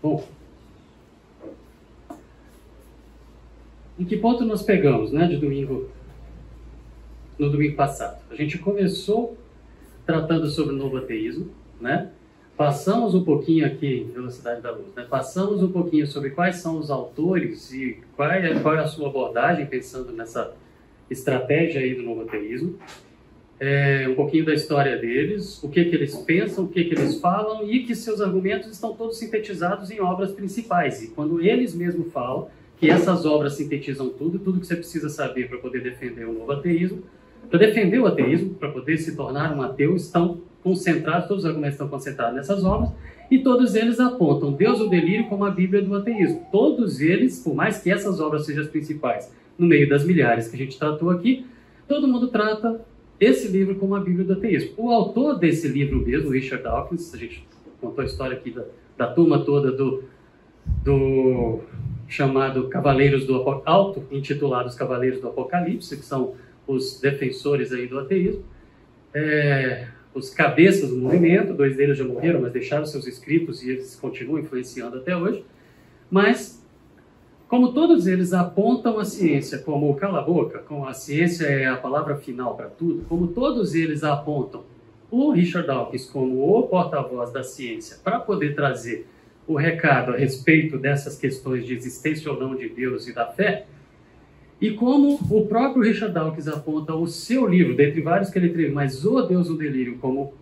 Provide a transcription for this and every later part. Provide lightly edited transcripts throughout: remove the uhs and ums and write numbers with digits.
Bom, em que ponto nós pegamos, né, no domingo passado? A gente começou tratando sobre o novo ateísmo, né? Passamos um pouquinho aqui, em Velocidade da Luz, né? Passamos um pouquinho sobre quais são os autores e qual é a sua abordagem, pensando nessa estratégia aí do novo ateísmo. Um pouquinho da história deles, o que eles pensam, o que eles falam, e que seus argumentos estão todos sintetizados em obras principais. E quando eles mesmos falam que essas obras sintetizam tudo que você precisa saber para poder defender o novo ateísmo, para defender o ateísmo, para poder se tornar um ateu, estão concentrados, todos os argumentos estão concentrados nessas obras, e todos eles apontam Deus o delírio como a Bíblia do ateísmo. Todos eles, por mais que essas obras sejam as principais, no meio das milhares que a gente tratou aqui, todo mundo trata esse livro como a Bíblia do ateísmo. O autor desse livro mesmo, Richard Dawkins, a gente contou a história aqui da turma toda do chamado Cavaleiros do Apocalipse, intitulados Cavaleiros do Apocalipse, que são os defensores aí do ateísmo, os cabeças do movimento. 2 deles já morreram, mas deixaram seus escritos e eles continuam influenciando até hoje. Mas, como todos eles apontam a ciência como cala a boca, como a ciência é a palavra final para tudo, como todos eles apontam o Richard Dawkins como o porta-voz da ciência para poder trazer o recado a respeito dessas questões de existência ou não de Deus e da fé, e como o próprio Richard Dawkins aponta o seu livro, dentre vários que ele teve, mas O Deus o Delírio, como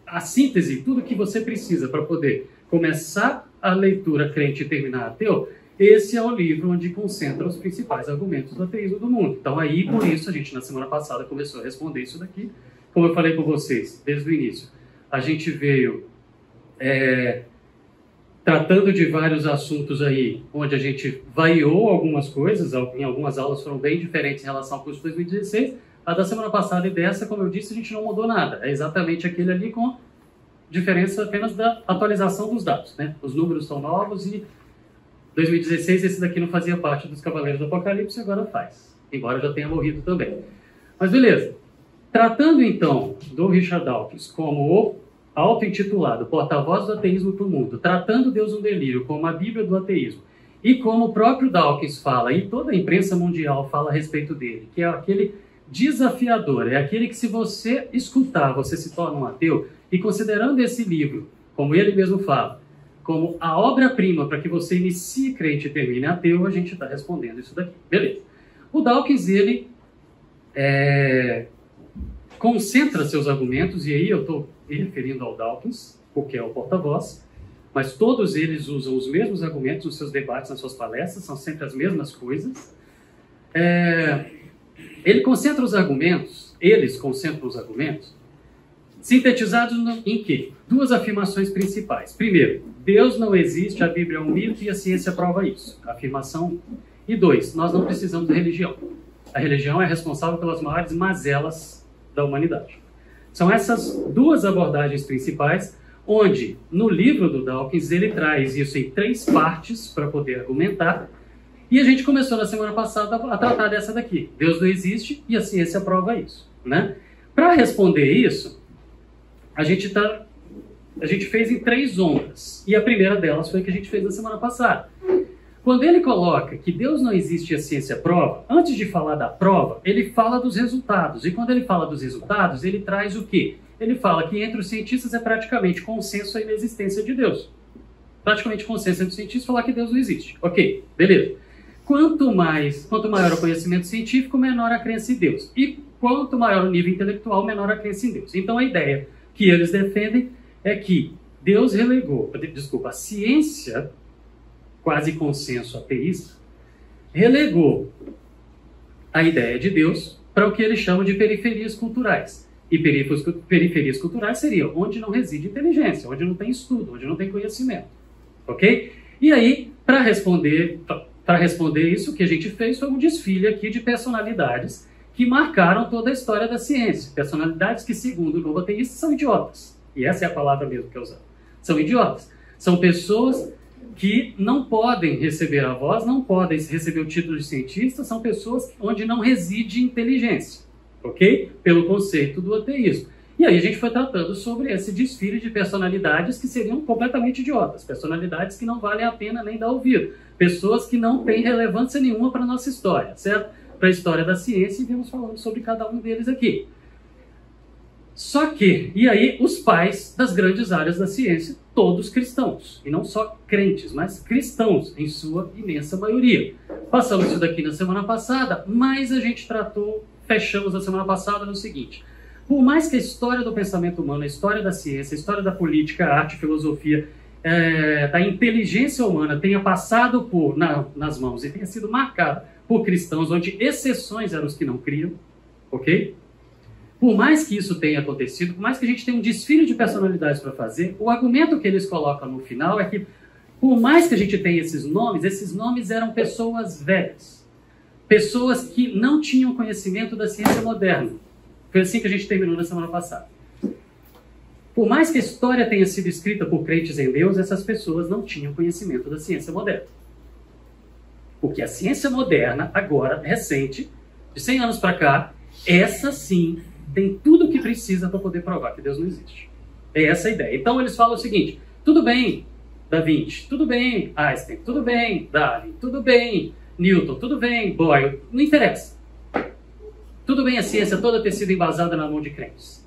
a síntese, tudo que você precisa para poder começar a leitura crente e terminar ateu, esse é o livro onde concentra os principais argumentos do ateísmo do mundo. Então aí, por isso, a gente na semana passada começou a responder isso daqui. Como eu falei com vocês, desde o início, a gente veio tratando de vários assuntos aí, onde a gente variou algumas coisas, em algumas aulas foram bem diferentes em relação ao curso de 2016. A da semana passada e dessa, como eu disse, a gente não mudou nada. É exatamente aquele ali, com diferença apenas da atualização dos dados, né? Os números são novos e 2016 esse daqui não fazia parte dos Cavaleiros do Apocalipse, agora faz, embora já tenha morrido também. Mas beleza. Tratando então do Richard Dawkins como o auto-intitulado porta-voz do ateísmo para o mundo, tratando Deus um delírio como a Bíblia do ateísmo, e como o próprio Dawkins fala, e toda a imprensa mundial fala a respeito dele, que é aquele desafiador, é aquele que, se você escutar, você se torna um ateu, e considerando esse livro, como ele mesmo fala, como a obra-prima para que você inicie crente e termine ateu, a gente está respondendo isso daqui. Beleza. O Dawkins, ele concentra seus argumentos, e aí eu estou me referindo ao Dawkins, porque é o porta-voz, mas todos eles usam os mesmos argumentos nos seus debates, nas suas palestras, são sempre as mesmas coisas. Ele concentra os argumentos, eles concentram os argumentos, sintetizados em quê? 2 afirmações principais. Primeiro, Deus não existe, a Bíblia é um mito e a ciência prova isso. Afirmação 1. E 2, nós não precisamos da religião. A religião é responsável pelas maiores mazelas da humanidade. São essas 2 abordagens principais, onde no livro do Dawkins ele traz isso em 3 partes para poder argumentar. E a gente começou na semana passada a tratar dessa daqui. Deus não existe e a ciência prova isso, né? Para responder isso, a gente fez em 3 ondas. E a primeira delas foi a que a gente fez na semana passada. Quando ele coloca que Deus não existe e a ciência prova, antes de falar da prova, ele fala dos resultados. E quando ele fala dos resultados, ele traz o quê? Ele fala que entre os cientistas é praticamente consenso a inexistência de Deus. Praticamente consenso entre os cientistas falar que Deus não existe. Ok, beleza. Quanto maior o conhecimento científico, menor a crença em Deus. E quanto maior o nível intelectual, menor a crença em Deus. Então a ideia que eles defendem é que Deus a ciência, quase consenso ateísta, relegou a ideia de Deus para o que eles chamam de periferias culturais. E periferias culturais seriam onde não reside inteligência, onde não tem estudo, onde não tem conhecimento. Ok? E aí, para responder isso, o que a gente fez foi um desfile aqui de personalidades que marcaram toda a história da ciência. Personalidades que, segundo o novo ateísta, são idiotas. E essa é a palavra mesmo que eu usava. São idiotas. São pessoas que não podem receber a voz, não podem receber o título de cientista, são pessoas onde não reside inteligência, ok? Pelo conceito do ateísmo. E aí a gente foi tratando sobre esse desfile de personalidades que seriam completamente idiotas, personalidades que não valem a pena nem dar ouvido, pessoas que não têm relevância nenhuma para a nossa história, certo? Para a história da ciência, e vamos falando sobre cada um deles aqui. Só que, e aí os pais das grandes áreas da ciência, todos cristãos, e não só crentes, mas cristãos, em sua imensa maioria. Passamos isso daqui na semana passada, mas a gente fechamos a semana passada no seguinte: por mais que a história do pensamento humano, a história da ciência, a história da política, a arte, a filosofia, da inteligência humana tenha passado nas mãos e tenha sido marcada por cristãos, onde exceções eram os que não criam, ok? Por mais que isso tenha acontecido, por mais que a gente tenha um desfile de personalidades para fazer, o argumento que eles colocam no final é que, por mais que a gente tenha esses nomes eram pessoas velhas, pessoas que não tinham conhecimento da ciência moderna. Foi assim que a gente terminou na semana passada. Por mais que a história tenha sido escrita por crentes em Deus, essas pessoas não tinham conhecimento da ciência moderna. Porque a ciência moderna, agora, recente, de 100 anos para cá, essa sim tem tudo o que precisa para poder provar que Deus não existe. É essa a ideia. Então eles falam o seguinte: tudo bem, Da Vinci, tudo bem, Einstein, tudo bem, Darwin, tudo bem, Newton, tudo bem, Boyle, não interessa. Tudo bem a ciência toda ter sido embasada na mão de crentes.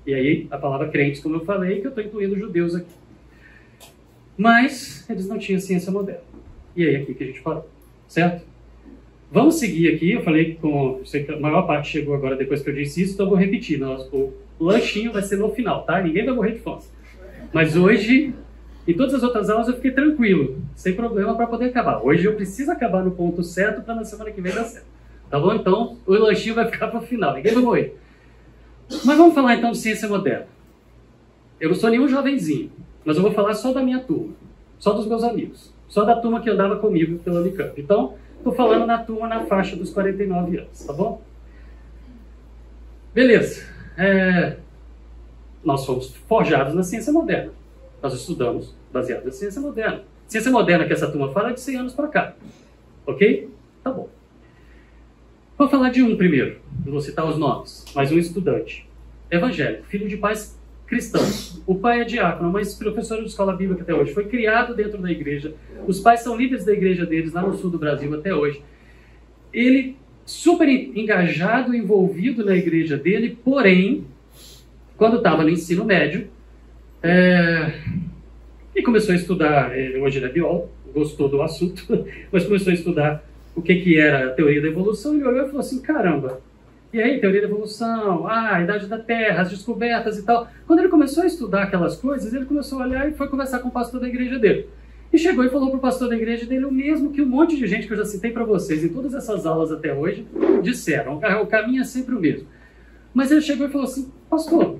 E aí a palavra crentes, como eu falei, que eu estou incluindo judeus aqui. Mas eles não tinham ciência moderna. E aí aqui que a gente parou, certo? Vamos seguir aqui. Eu falei com... Eu sei que a maior parte chegou agora depois que eu disse isso, então eu vou repetir. O lanchinho vai ser no final, tá? Ninguém vai morrer de fome. Mas hoje, em todas as outras aulas, eu fiquei tranquilo, sem problema para poder acabar. Hoje eu preciso acabar no ponto certo para na semana que vem dar certo. Tá bom? Então, o lanchinho vai ficar para o final. Ninguém vai morrer. Mas vamos falar então de ciência moderna. Eu não sou nenhum jovenzinho, mas eu vou falar só da minha turma, só dos meus amigos, só da turma que andava comigo pela Unicamp. Então, estou falando na turma na faixa dos 49 anos, tá bom? Beleza. Nós fomos forjados na ciência moderna. Nós estudamos baseado na ciência moderna. Ciência moderna que essa turma fala é de 100 anos para cá. Ok? Tá bom. Vou falar de um primeiro. Não vou citar os nomes, mas um estudante. Evangélico, filho de pais cristãos. O pai é diácono, mas professor de escola bíblica até hoje. Foi criado dentro da igreja. Os pais são líderes da igreja deles lá no sul do Brasil até hoje. Ele super engajado, envolvido na igreja dele, porém, quando estava no ensino médio, e começou a estudar, hoje ele é biólogo, gostou do assunto, mas começou a estudar o que era a teoria da evolução. Ele olhou e falou assim: caramba, e aí, teoria da evolução, a idade da Terra, as descobertas e tal. Quando ele começou a estudar aquelas coisas, ele começou a olhar e foi conversar com o pastor da igreja dele. E chegou e falou para o pastor da igreja dele o mesmo que um monte de gente que eu já citei para vocês em todas essas aulas até hoje disseram. O caminho é sempre o mesmo. Mas ele chegou e falou assim: pastor,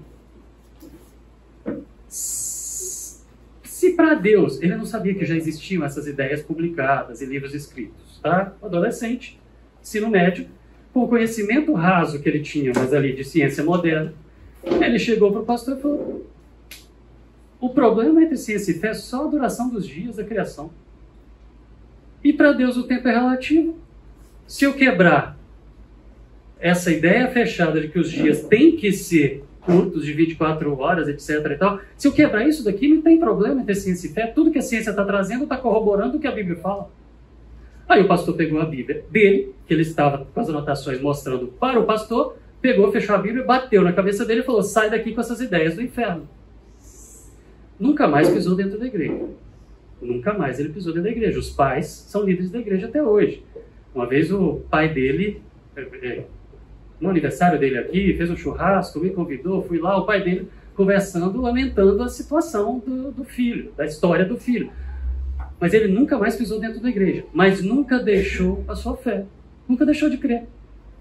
se para Deus, ele não sabia que já existiam essas ideias publicadas em livros escritos, tá? Um adolescente, ensino médio, com o conhecimento raso que ele tinha, mas ali de ciência moderna, ele chegou para o pastor e falou: o problema entre ciência e fé é só a duração dos dias da criação. E para Deus o tempo é relativo. Se eu quebrar essa ideia fechada de que os dias têm que ser curtos, de 24 horas, etc. e tal, se eu quebrar isso daqui, não tem problema entre ciência e fé. Tudo que a ciência está trazendo está corroborando o que a Bíblia fala. Aí o pastor pegou a Bíblia dele, que ele estava com as anotações mostrando para o pastor, pegou, fechou a Bíblia, bateu na cabeça dele e falou: sai daqui com essas ideias do inferno. Nunca mais pisou dentro da igreja. Nunca mais ele pisou dentro da igreja. Os pais são líderes da igreja até hoje. Uma vez o pai dele, no aniversário dele aqui, fez um churrasco, me convidou, fui lá, o pai dele conversando, lamentando a situação do filho, da história do filho. Mas ele nunca mais pisou dentro da igreja, mas nunca deixou a sua fé, nunca deixou de crer.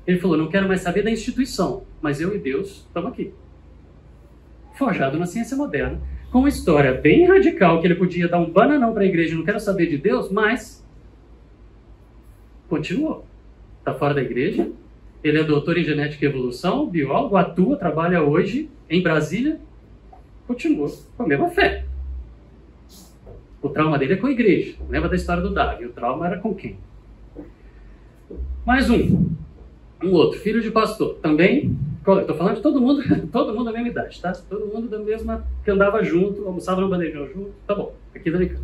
Ele falou: não quero mais saber da instituição, mas eu e Deus estamos aqui. Forjado na ciência moderna, com uma história bem radical, que ele podia dar um bananão para a igreja, não quero saber de Deus, mas continuou. Está fora da igreja, ele é doutor em genética e evolução, biólogo, atua, trabalha hoje em Brasília, continua com a mesma fé. O trauma dele é com a igreja. Lembra da história do Darwin? O trauma era com quem? Mais um outro, filho de pastor, também Estou falando de todo mundo da mesma idade, tá? Todo mundo da mesma, que andava junto, almoçava no bandejão junto, tá bom, aqui da Unicamp.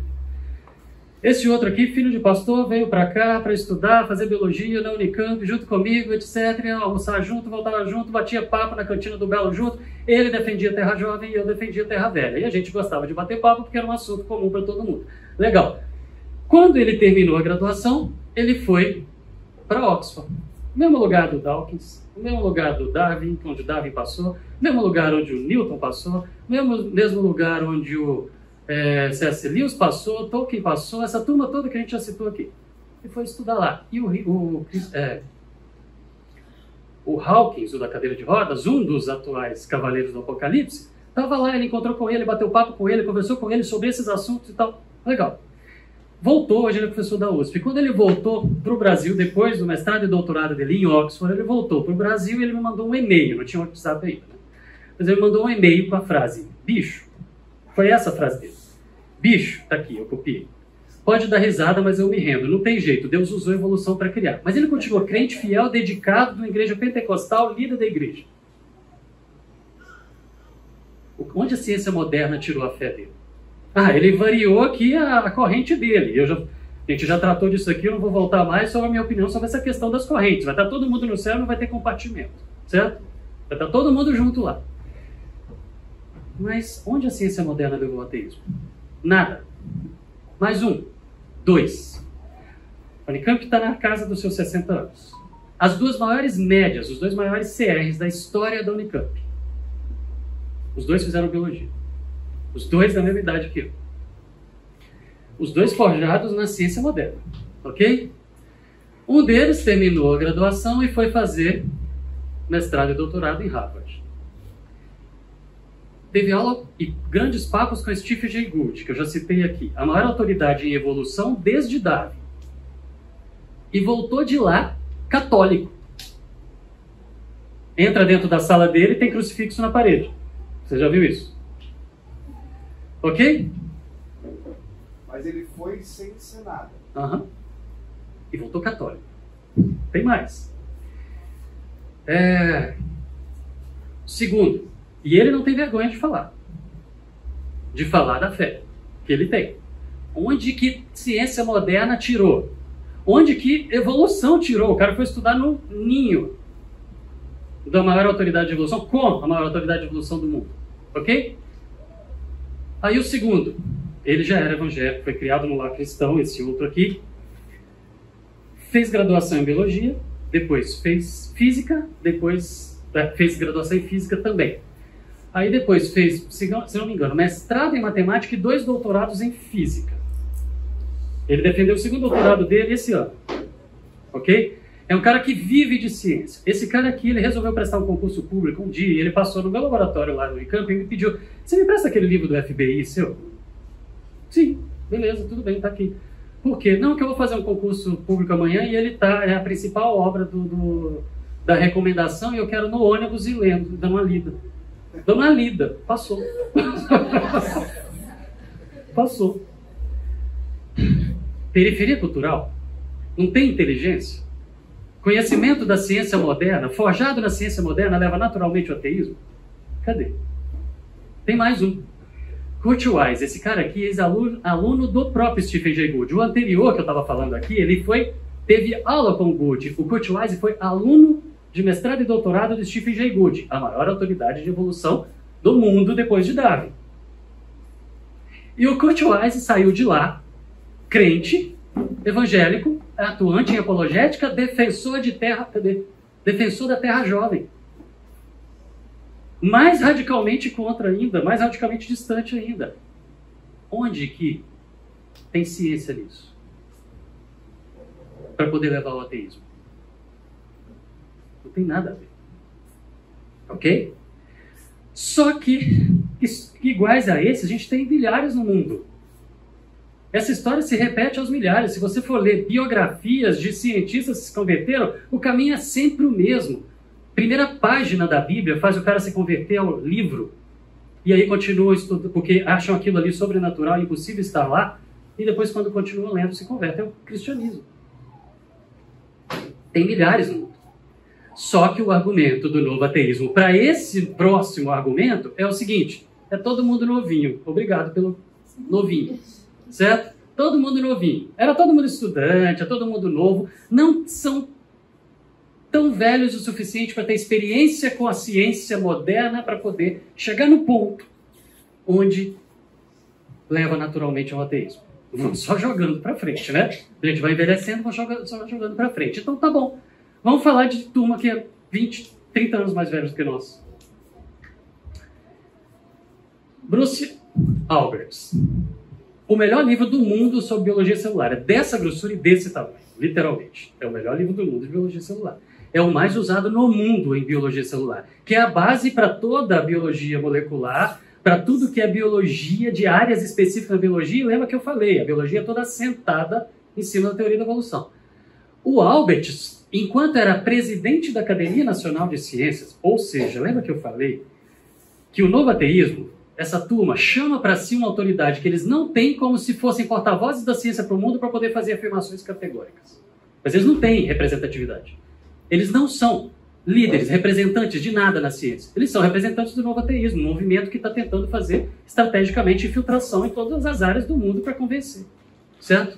Esse outro aqui, filho de pastor, veio para cá para estudar, fazer biologia na Unicamp, junto comigo, etc. Almoçar junto, voltava junto, batia papo na cantina do Belo junto. Ele defendia Terra Jovem e eu defendia Terra Velha. E a gente gostava de bater papo porque era um assunto comum para todo mundo. Legal. Quando ele terminou a graduação, ele foi para Oxford. Mesmo lugar do Dawkins, mesmo lugar do Darwin, onde Darwin passou, mesmo lugar onde o Newton passou, mesmo lugar onde o C.S. Lewis passou, Tolkien passou, essa turma toda que a gente já citou aqui. E foi estudar lá. E o Hawkins, o da cadeira de rodas, um dos atuais cavaleiros do Apocalipse, estava lá, ele encontrou com ele, bateu papo com ele, conversou com ele sobre esses assuntos e tal. Legal. Voltou, hoje ele é professor da USP. Quando ele voltou para o Brasil, depois do mestrado e doutorado dele em Oxford, ele voltou para o Brasil e ele me mandou um e-mail, não tinha WhatsApp ainda, né? Mas ele me mandou um e-mail com a frase, bicho, foi essa a frase dele. Bicho, tá aqui, eu copiei. Pode dar risada, mas eu me rendo. Não tem jeito, Deus usou a evolução para criar. Mas ele continuou crente, fiel, dedicado, na igreja pentecostal, líder da igreja. Onde a ciência moderna tirou a fé dele? Ele variou aqui a corrente dele. A gente já tratou disso aqui, eu não vou voltar mais sobre a minha opinião sobre essa questão das correntes. Vai estar todo mundo no céu e não vai ter compartimento, certo? Vai estar todo mundo junto lá. Mas onde a ciência moderna levou o ateísmo? Nada. Mais um. 2. A Unicamp está na casa dos seus 60 anos. As duas maiores médias, os dois maiores CRs da história da Unicamp. Os dois fizeram biologia. Os dois da mesma idade que eu. Os dois forjados na ciência moderna. Ok? Um deles terminou a graduação e foi fazer mestrado e doutorado em Harvard. Teve aula e grandes papos com Stephen Jay Gould, que eu já citei aqui, a maior autoridade em evolução desde Darwin. E voltou de lá católico. Entra dentro da sala dele e tem crucifixo na parede. Você já viu isso? Ok? Mas ele foi sem ser nada. E voltou católico. Tem mais. Segundo, e ele não tem vergonha de falar da fé que ele tem. Onde que ciência moderna tirou? Onde que evolução tirou? O cara foi estudar no ninho da maior autoridade de evolução, com a maior autoridade de evolução do mundo. Ok? Aí o segundo, ele já era evangélico, foi criado no lar cristão, esse outro aqui. Fez graduação em biologia, depois fez física, depois fez graduação em física também. Aí depois fez, se não me engano, mestrado em matemática e 2 doutorados em física. Ele defendeu o segundo doutorado dele esse ano. Ok? É um cara que vive de ciência. Esse cara aqui, ele resolveu prestar um concurso público um dia, e ele passou no meu laboratório lá no Unicamp e me pediu, você me presta aquele livro do FBI seu? Sim, beleza, tudo bem, tá aqui. Por quê? Não, que eu vou fazer um concurso público amanhã e ele é a principal obra da recomendação e eu quero no ônibus ir lendo, dando uma lida. Dando uma lida. Passou. Passou. Periferia cultural? Não tem inteligência? Conhecimento da ciência moderna, forjado na ciência moderna, leva naturalmente ao ateísmo? Cadê? Tem mais um. Kurt Wise, esse cara aqui, ex-aluno do próprio Stephen Jay Gould. O anterior que eu estava falando aqui, ele teve aula com o Gould. O Kurt Wise foi aluno de mestrado e doutorado de Stephen Jay Gould, a maior autoridade de evolução do mundo depois de Darwin. E o Kurt Wise saiu de lá, crente, evangélico, atuante em apologética, defensor da Terra Jovem. Mais radicalmente contra ainda, mais radicalmente distante ainda. Onde que tem ciência nisso? Para poder levar ao ateísmo. Não tem nada a ver. Ok? Só que iguais a esses, a gente tem milhares no mundo. Essa história se repete aos milhares. Se você for ler biografias de cientistas que se converteram, o caminho é sempre o mesmo. Primeira página da Bíblia faz o cara se converter ao livro. E aí continua estudando, porque acham aquilo ali sobrenatural, impossível estar lá. E depois, quando continuam lendo, se convertem ao cristianismo. Tem milhares no mundo. Só que o argumento do novo ateísmo para esse próximo argumento é o seguinte: é todo mundo novinho. Obrigado pelo novinho. Certo? Todo mundo novinho. Era todo mundo estudante, é todo mundo novo. Não são tão velhos o suficiente para ter experiência com a ciência moderna para poder chegar no ponto onde leva naturalmente ao ateísmo. Vamos só jogando para frente, né? A gente vai envelhecendo, vamos só jogando para frente. Então tá bom. Vamos falar de turma que é 20, 30 anos mais velhos que nós. Bruce Alberts. O melhor livro do mundo sobre biologia celular. É dessa grossura e desse tamanho, literalmente. É o melhor livro do mundo de biologia celular. É o mais usado no mundo em biologia celular, que é a base para toda a biologia molecular, para tudo que é biologia, de áreas específicas da biologia. Lembra que eu falei, a biologia é toda assentada em cima da teoria da evolução. O Alberts, enquanto era presidente da Academia Nacional de Ciências, ou seja, lembra que eu falei que o novo ateísmo, essa turma, chama para si uma autoridade que eles não têm como se fossem porta-vozes da ciência para o mundo para poder fazer afirmações categóricas. Mas eles não têm representatividade. Eles não são líderes, representantes de nada na ciência. Eles são representantes do novo ateísmo, um movimento que está tentando fazer estrategicamente infiltração em todas as áreas do mundo para convencer. Certo?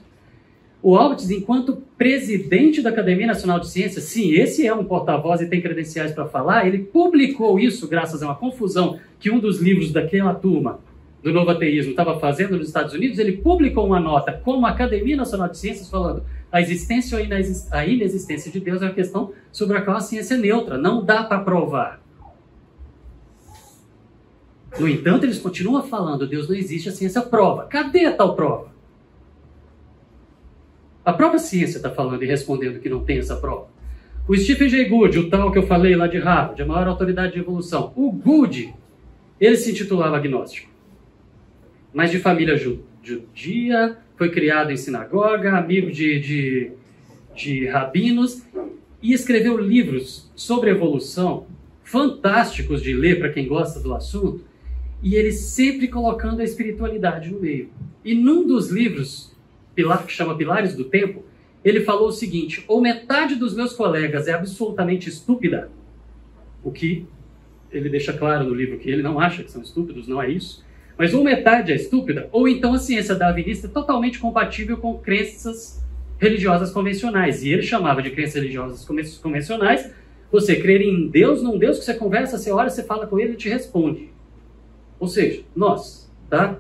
O Alberts, enquanto presidente da Academia Nacional de Ciências, sim, esse é um porta-voz e tem credenciais para falar, ele publicou isso graças a uma confusão que um dos livros daquela turma do novo ateísmo estava fazendo nos Estados Unidos. Ele publicou uma nota como a Academia Nacional de Ciências falando: a existência ou a inexistência de Deus é uma questão sobre a qual a ciência é neutra, não dá para provar. No entanto, eles continuam falando: Deus não existe, a ciência prova. Cadê a tal prova? A própria ciência está falando e respondendo que não tem essa prova. O Stephen Jay Gould, o tal que eu falei lá de Harvard, a maior autoridade de evolução, o Gould, ele se intitulava agnóstico, mas de família judia, foi criado em sinagoga, amigo de rabinos, e escreveu livros sobre evolução, fantásticos de ler para quem gosta do assunto, e ele sempre colocando a espiritualidade no meio. E num dos livros, que chama Pilares do Tempo, ele falou o seguinte: ou metade dos meus colegas é absolutamente estúpida, o que ele deixa claro no livro que ele não acha que são estúpidos, não é isso, mas ou metade é estúpida, ou então a ciência darwinista é totalmente compatível com crenças religiosas convencionais. E ele chamava de crenças religiosas convencionais você crer em Deus, num Deus que você conversa, você ora, você fala com ele, ele te responde. Ou seja, nós, tá?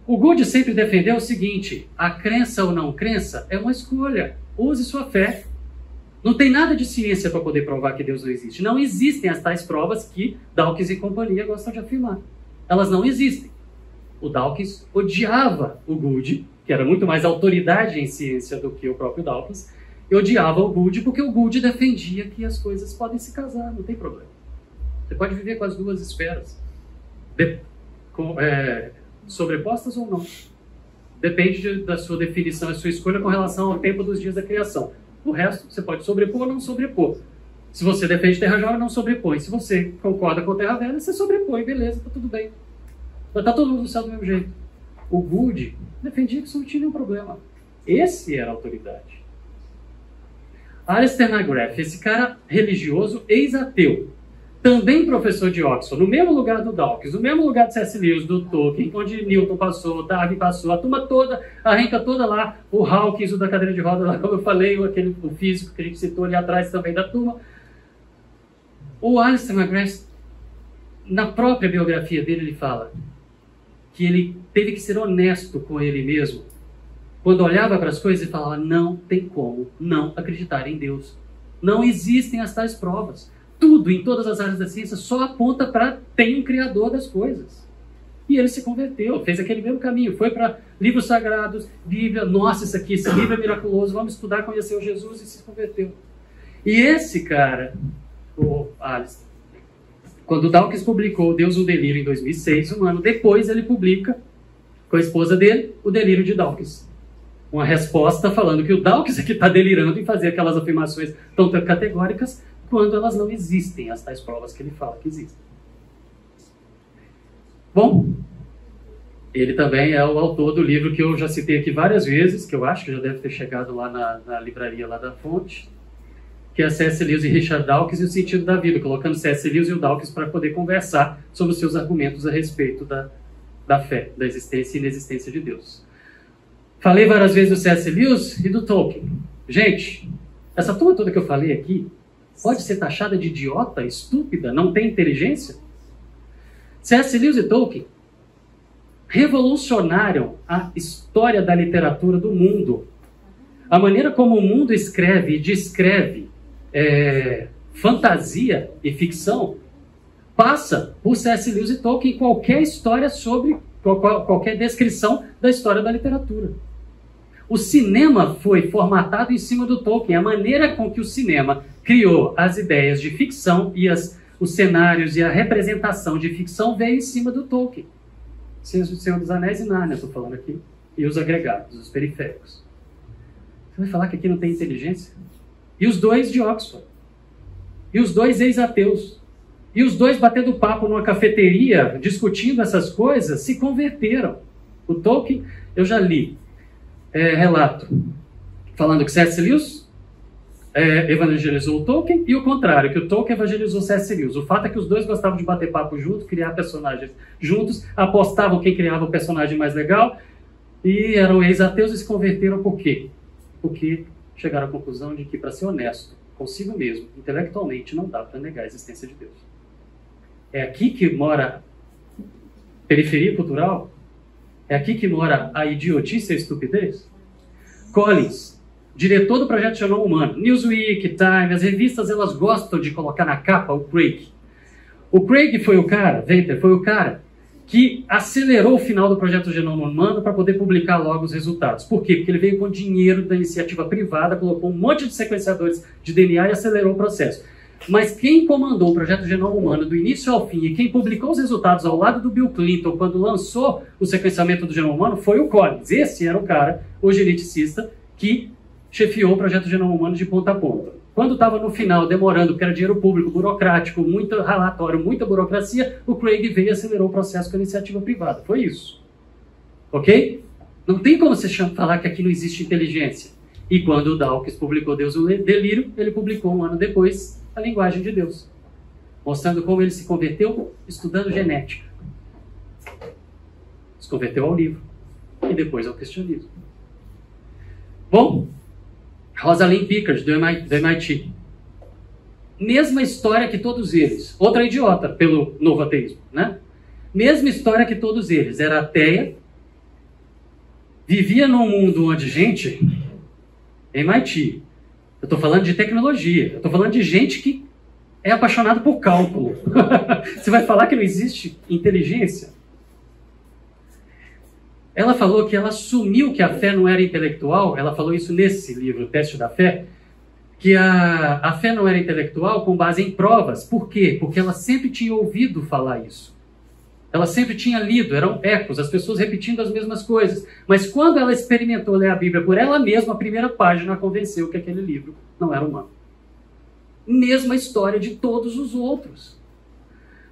O Gould sempre defendeu o seguinte: a crença ou não crença é uma escolha. Use sua fé. Não tem nada de ciência para poder provar que Deus não existe. Não existem as tais provas que Dawkins e companhia gostam de afirmar. Elas não existem. O Dawkins odiava o Gould, que era muito mais autoridade em ciência do que o próprio Dawkins, e odiava o Gould porque o Gould defendia que as coisas podem se casar, não tem problema. Você pode viver com as duas esferas. Sobrepostas ou não. Depende da sua definição, da sua escolha com relação ao tempo dos dias da criação. O resto, você pode sobrepor ou não sobrepor. Se você defende terra jovem, não sobrepõe. Se você concorda com terra velha, você sobrepõe, beleza, tá tudo bem. Tá todo mundo no céu do mesmo jeito. O Gould defendia que isso não tinha nenhum problema. Esse era a autoridade. Alistair McGrath, esse cara religioso, ex-ateu, também professor de Oxford, no mesmo lugar do Dawkins, no mesmo lugar de C.S. Lewis, do Tolkien, onde Newton passou, Darwin passou, a turma toda, a renca toda lá, o Hawkins, o da cadeira de roda, lá, como eu falei, o físico que a gente citou ali atrás também da turma. O Alistair McGrath, na própria biografia dele, ele fala que ele teve que ser honesto com ele mesmo, quando olhava para as coisas e falava: não tem como não acreditar em Deus. Não existem as tais provas. Tudo, em todas as áreas da ciência, só aponta para ter um criador das coisas. E ele se converteu, fez aquele mesmo caminho, foi para livros sagrados, Bíblia, nossa, esse livro é miraculoso, vamos estudar, conhecer o Jesus, e se converteu. E esse cara, o Alistair, quando o Dawkins publicou Deus o Delírio em 2006, um ano depois ele publica, com a esposa dele, o Delírio de Dawkins. Uma resposta falando que o Dawkins é que está delirando em fazer aquelas afirmações tão categóricas, quando elas não existem, as tais provas que ele fala que existem. Bom, ele também é o autor do livro que eu já citei aqui várias vezes, que eu acho que já deve ter chegado lá na livraria lá da Fonte, que é C.S. Lewis e Richard Dawkins e o sentido da vida, colocando C.S. Lewis e o Dawkins para poder conversar sobre os seus argumentos a respeito da fé, da existência e inexistência de Deus. Falei várias vezes do C.S. Lewis e do Tolkien. Gente, essa turma toda que eu falei aqui pode ser taxada de idiota, estúpida, não tem inteligência? C.S. Lewis e Tolkien revolucionaram a história da literatura do mundo. A maneira como o mundo escreve e descreve fantasia e ficção passa por C.S. Lewis e Tolkien em qualquer história sobre qualquer descrição da história da literatura. O cinema foi formatado em cima do Tolkien. A maneira com que o cinema criou as ideias de ficção e os cenários e a representação de ficção veio em cima do Tolkien. Senhor dos Anéis e Nárnia, estou falando aqui. E os agregados, os periféricos. Você vai falar que aqui não tem inteligência? E os dois de Oxford. E os dois ex-ateus. E os dois batendo papo numa cafeteria, discutindo essas coisas, se converteram. O Tolkien, eu já li relato falando que C.S. Lewis evangelizou o Tolkien e o contrário, que o Tolkien evangelizou C.S. Lewis. O fato é que os dois gostavam de bater papo juntos, criar personagens juntos, apostavam quem criava o personagem mais legal e eram ex-ateus e se converteram por quê? Porque chegaram à conclusão de que, para ser honesto consigo mesmo, intelectualmente, não dá para negar a existência de Deus. É aqui que mora periferia cultural? É aqui que mora a idiotice e a estupidez? Collins, diretor do Projeto Genoma Humano, Newsweek, Time, as revistas, elas gostam de colocar na capa o Craig. O Craig foi o cara, Venter, foi o cara que acelerou o final do Projeto Genoma Humano para poder publicar logo os resultados. Por quê? Porque ele veio com dinheiro da iniciativa privada, colocou um monte de sequenciadores de DNA e acelerou o processo. Mas quem comandou o Projeto Genoma Humano do início ao fim e quem publicou os resultados ao lado do Bill Clinton quando lançou o sequenciamento do genoma humano foi o Collins. Esse era o cara, o geneticista, que chefiou o Projeto Genoma Humano de ponta a ponta. Quando estava no final, demorando, porque era dinheiro público, burocrático, muito relatório, muita burocracia, o Craig veio e acelerou o processo com a iniciativa privada. Foi isso. Ok? Não tem como você falar que aqui não existe inteligência. E quando o Dawkins publicou Deus o Delírio, ele publicou um ano depois a linguagem de Deus, mostrando como ele se converteu estudando genética. Se converteu ao livro e depois ao cristianismo. Bom, Rosalind Pickard, do MIT. Mesma história que todos eles. Outra idiota pelo novo ateísmo, né? Mesma história que todos eles. Era ateia, vivia num mundo onde gente... MIT. Eu estou falando de tecnologia. Eu estou falando de gente que é apaixonada por cálculo. Você vai falar que não existe inteligência? Ela falou que ela assumiu que a fé não era intelectual. Ela falou isso nesse livro, Teste da Fé. Que a fé não era intelectual com base em provas. Por quê? Porque ela sempre tinha ouvido falar isso. Ela sempre tinha lido, eram ecos, as pessoas repetindo as mesmas coisas. Mas quando ela experimentou ler a Bíblia por ela mesma, a primeira página a convenceu que aquele livro não era humano. Mesma história de todos os outros.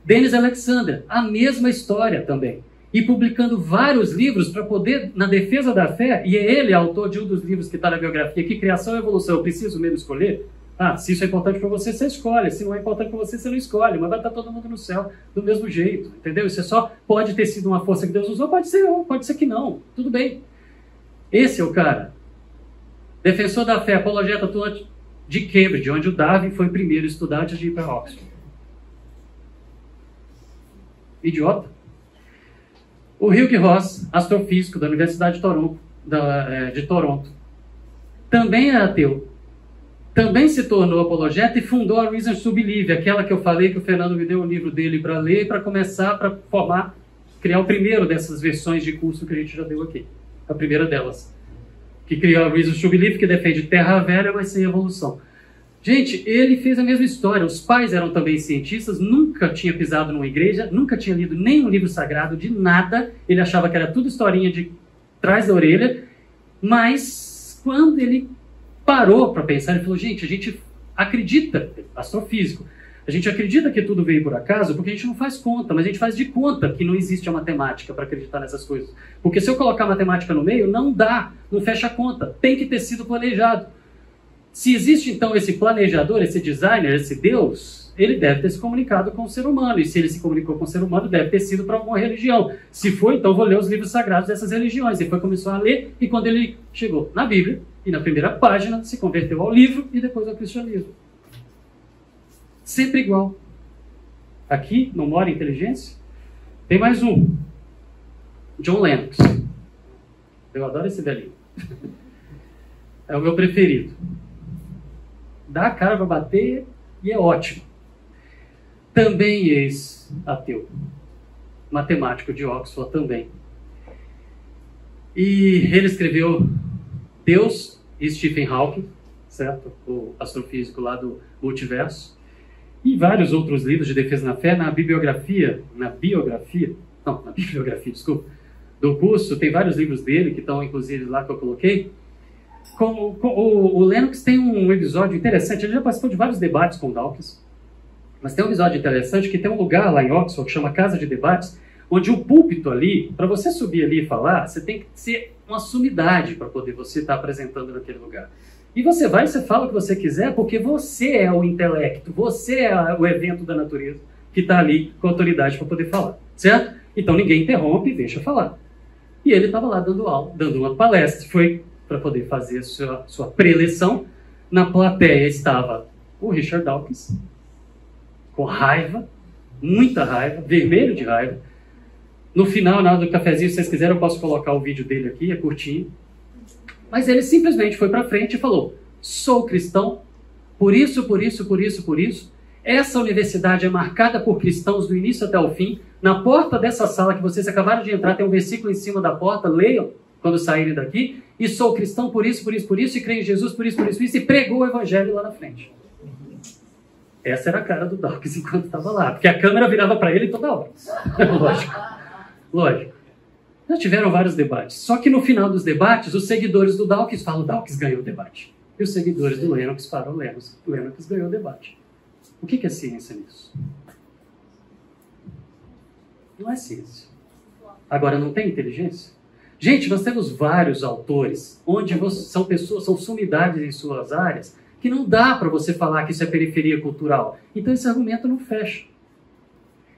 Dennis Alexander, a mesma história também. E publicando vários livros para poder, na defesa da fé, e é ele autor de um dos livros que está na biografia, que Criação e Evolução, eu preciso mesmo escolher? Ah, se isso é importante para você, você escolhe. Se não é importante para você, você não escolhe. Mas vai estar todo mundo no céu do mesmo jeito, entendeu? Isso só pode ter sido uma força que Deus usou, pode ser que não. Tudo bem. Esse é o cara. Defensor da fé, apologeta de Cambridge, onde o Darwin foi o primeiro estudante de ir para Oxford. Idiota. O Hugh Ross, astrofísico da Universidade de Toronto, também é ateu. Também se tornou apologeta e fundou a Reasons to Believe, aquela que eu falei que o Fernando me deu o livro dele para ler, para começar, para formar, criar o primeiro dessas versões de curso que a gente já deu aqui. A primeira delas. Que criou a Reasons to Believe, que defende terra velha, mas sem evolução. Gente, ele fez a mesma história. Os pais eram também cientistas, nunca tinha pisado numa igreja, nunca tinha lido nenhum livro sagrado, de nada. Ele achava que era tudo historinha de trás da orelha. Mas, quando ele parou para pensar, ele falou, gente, a gente acredita, astrofísico, a gente acredita que tudo veio por acaso porque a gente não faz conta, mas a gente faz de conta que não existe a matemática para acreditar nessas coisas. Porque se eu colocar matemática no meio, não dá, não fecha a conta, tem que ter sido planejado. Se existe então esse planejador, esse designer, esse Deus, ele deve ter se comunicado com o ser humano. E se ele se comunicou com o ser humano, deve ter sido para alguma religião. Se foi, então vou ler os livros sagrados dessas religiões. E foi, começou a ler, e quando ele chegou na Bíblia, e na primeira página, se converteu ao livro e depois ao cristianismo. Sempre igual. Aqui não mora inteligência. Tem mais um. John Lennox. Eu adoro esse velhinho. É o meu preferido. Dá a cara para bater e é ótimo. Também ex-ateu. Matemático de Oxford também. E ele escreveu Deus e Stephen Hawking, certo? O astrofísico lá do multiverso. E vários outros livros de defesa na fé. Na bibliografia, desculpa, do curso, tem vários livros dele, que estão inclusive lá que eu coloquei. O Lennox tem um episódio interessante, ele já participou de vários debates com Dawkins, mas tem um episódio interessante que tem um lugar lá em Oxford que chama Casa de Debates, onde o púlpito ali, para você subir ali e falar, você tem que ser uma sumidade para poder você estar apresentando naquele lugar. E você vai e você fala o que você quiser, porque você é o intelecto, você é o evento da natureza que está ali com autoridade para poder falar, certo? Então ninguém interrompe e deixa falar. E ele estava lá dando aula, dando uma palestra, foi para poder fazer a sua preleção. Na plateia estava o Richard Dawkins, com raiva, muita raiva, vermelho de raiva. No final, na hora do cafezinho, se vocês quiserem, eu posso colocar o vídeo dele aqui, é curtinho. Mas ele simplesmente foi para frente e falou: sou cristão, por isso. Essa universidade é marcada por cristãos do início até o fim. Na porta dessa sala que vocês acabaram de entrar, tem um versículo em cima da porta, leiam quando saírem daqui. E sou cristão por isso, e creio em Jesus por isso, e pregou o evangelho lá na frente. Essa era a cara do Dawkins enquanto estava lá, porque a câmera virava para ele toda hora. Lógico. Já tiveram vários debates. Só que no final dos debates, os seguidores do Dawkins falam: Dawkins ganhou o debate. E os seguidores do Lennox falam: Lennox ganhou o debate. O que é ciência nisso? Não é ciência. Agora, não tem inteligência? Gente, nós temos vários autores onde são pessoas, são sumidades em suas áreas, que não dá para você falar que isso é periferia cultural. Então esse argumento não fecha.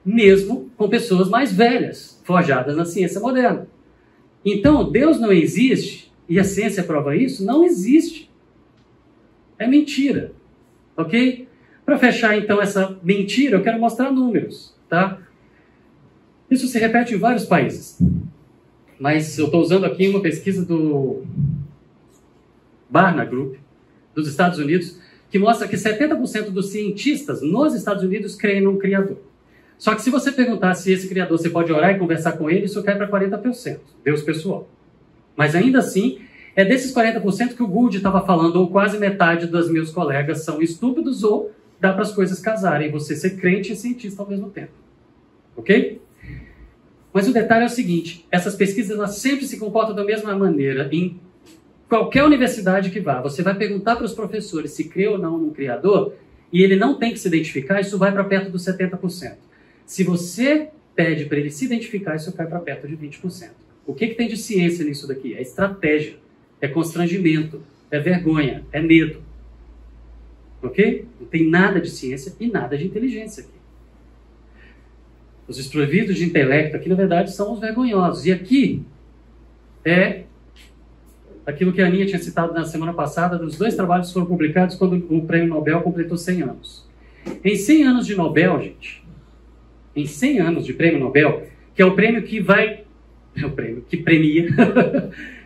Mesmo com pessoas mais velhas, forjadas na ciência moderna. Então, Deus não existe, e a ciência prova isso, não existe. É mentira. Ok? Para fechar, então, essa mentira, eu quero mostrar números. Tá? Isso se repete em vários países. Mas eu estou usando aqui uma pesquisa do Barna Group, dos Estados Unidos, que mostra que 70% dos cientistas nos Estados Unidos creem num criador. Só que se você perguntar se esse criador você pode orar e conversar com ele, isso cai para 40%, Deus pessoal. Mas ainda assim, é desses 40% que o Gould estava falando, ou quase metade dos meus colegas são estúpidos, ou dá para as coisas casarem, você ser crente e cientista ao mesmo tempo. Ok? Mas o detalhe é o seguinte, essas pesquisas elas sempre se comportam da mesma maneira em qualquer universidade que vá. Você vai perguntar para os professores se crê ou não num criador, e ele não tem que se identificar, isso vai para perto dos 70%. Se você pede para ele se identificar, isso cai para perto de 20%. O que tem de ciência nisso daqui? É estratégia, é constrangimento, é vergonha, é medo. Ok? Não tem nada de ciência e nada de inteligência aqui. Os desprovidos de intelecto aqui, na verdade, são os vergonhosos. E aqui é aquilo que a Aninha tinha citado na semana passada, dos 2 trabalhos que foram publicados quando o Prêmio Nobel completou 100 anos. Em 100 anos de Nobel, gente, em 100 anos de Prêmio Nobel, que é o prêmio que vai... É o prêmio que premia.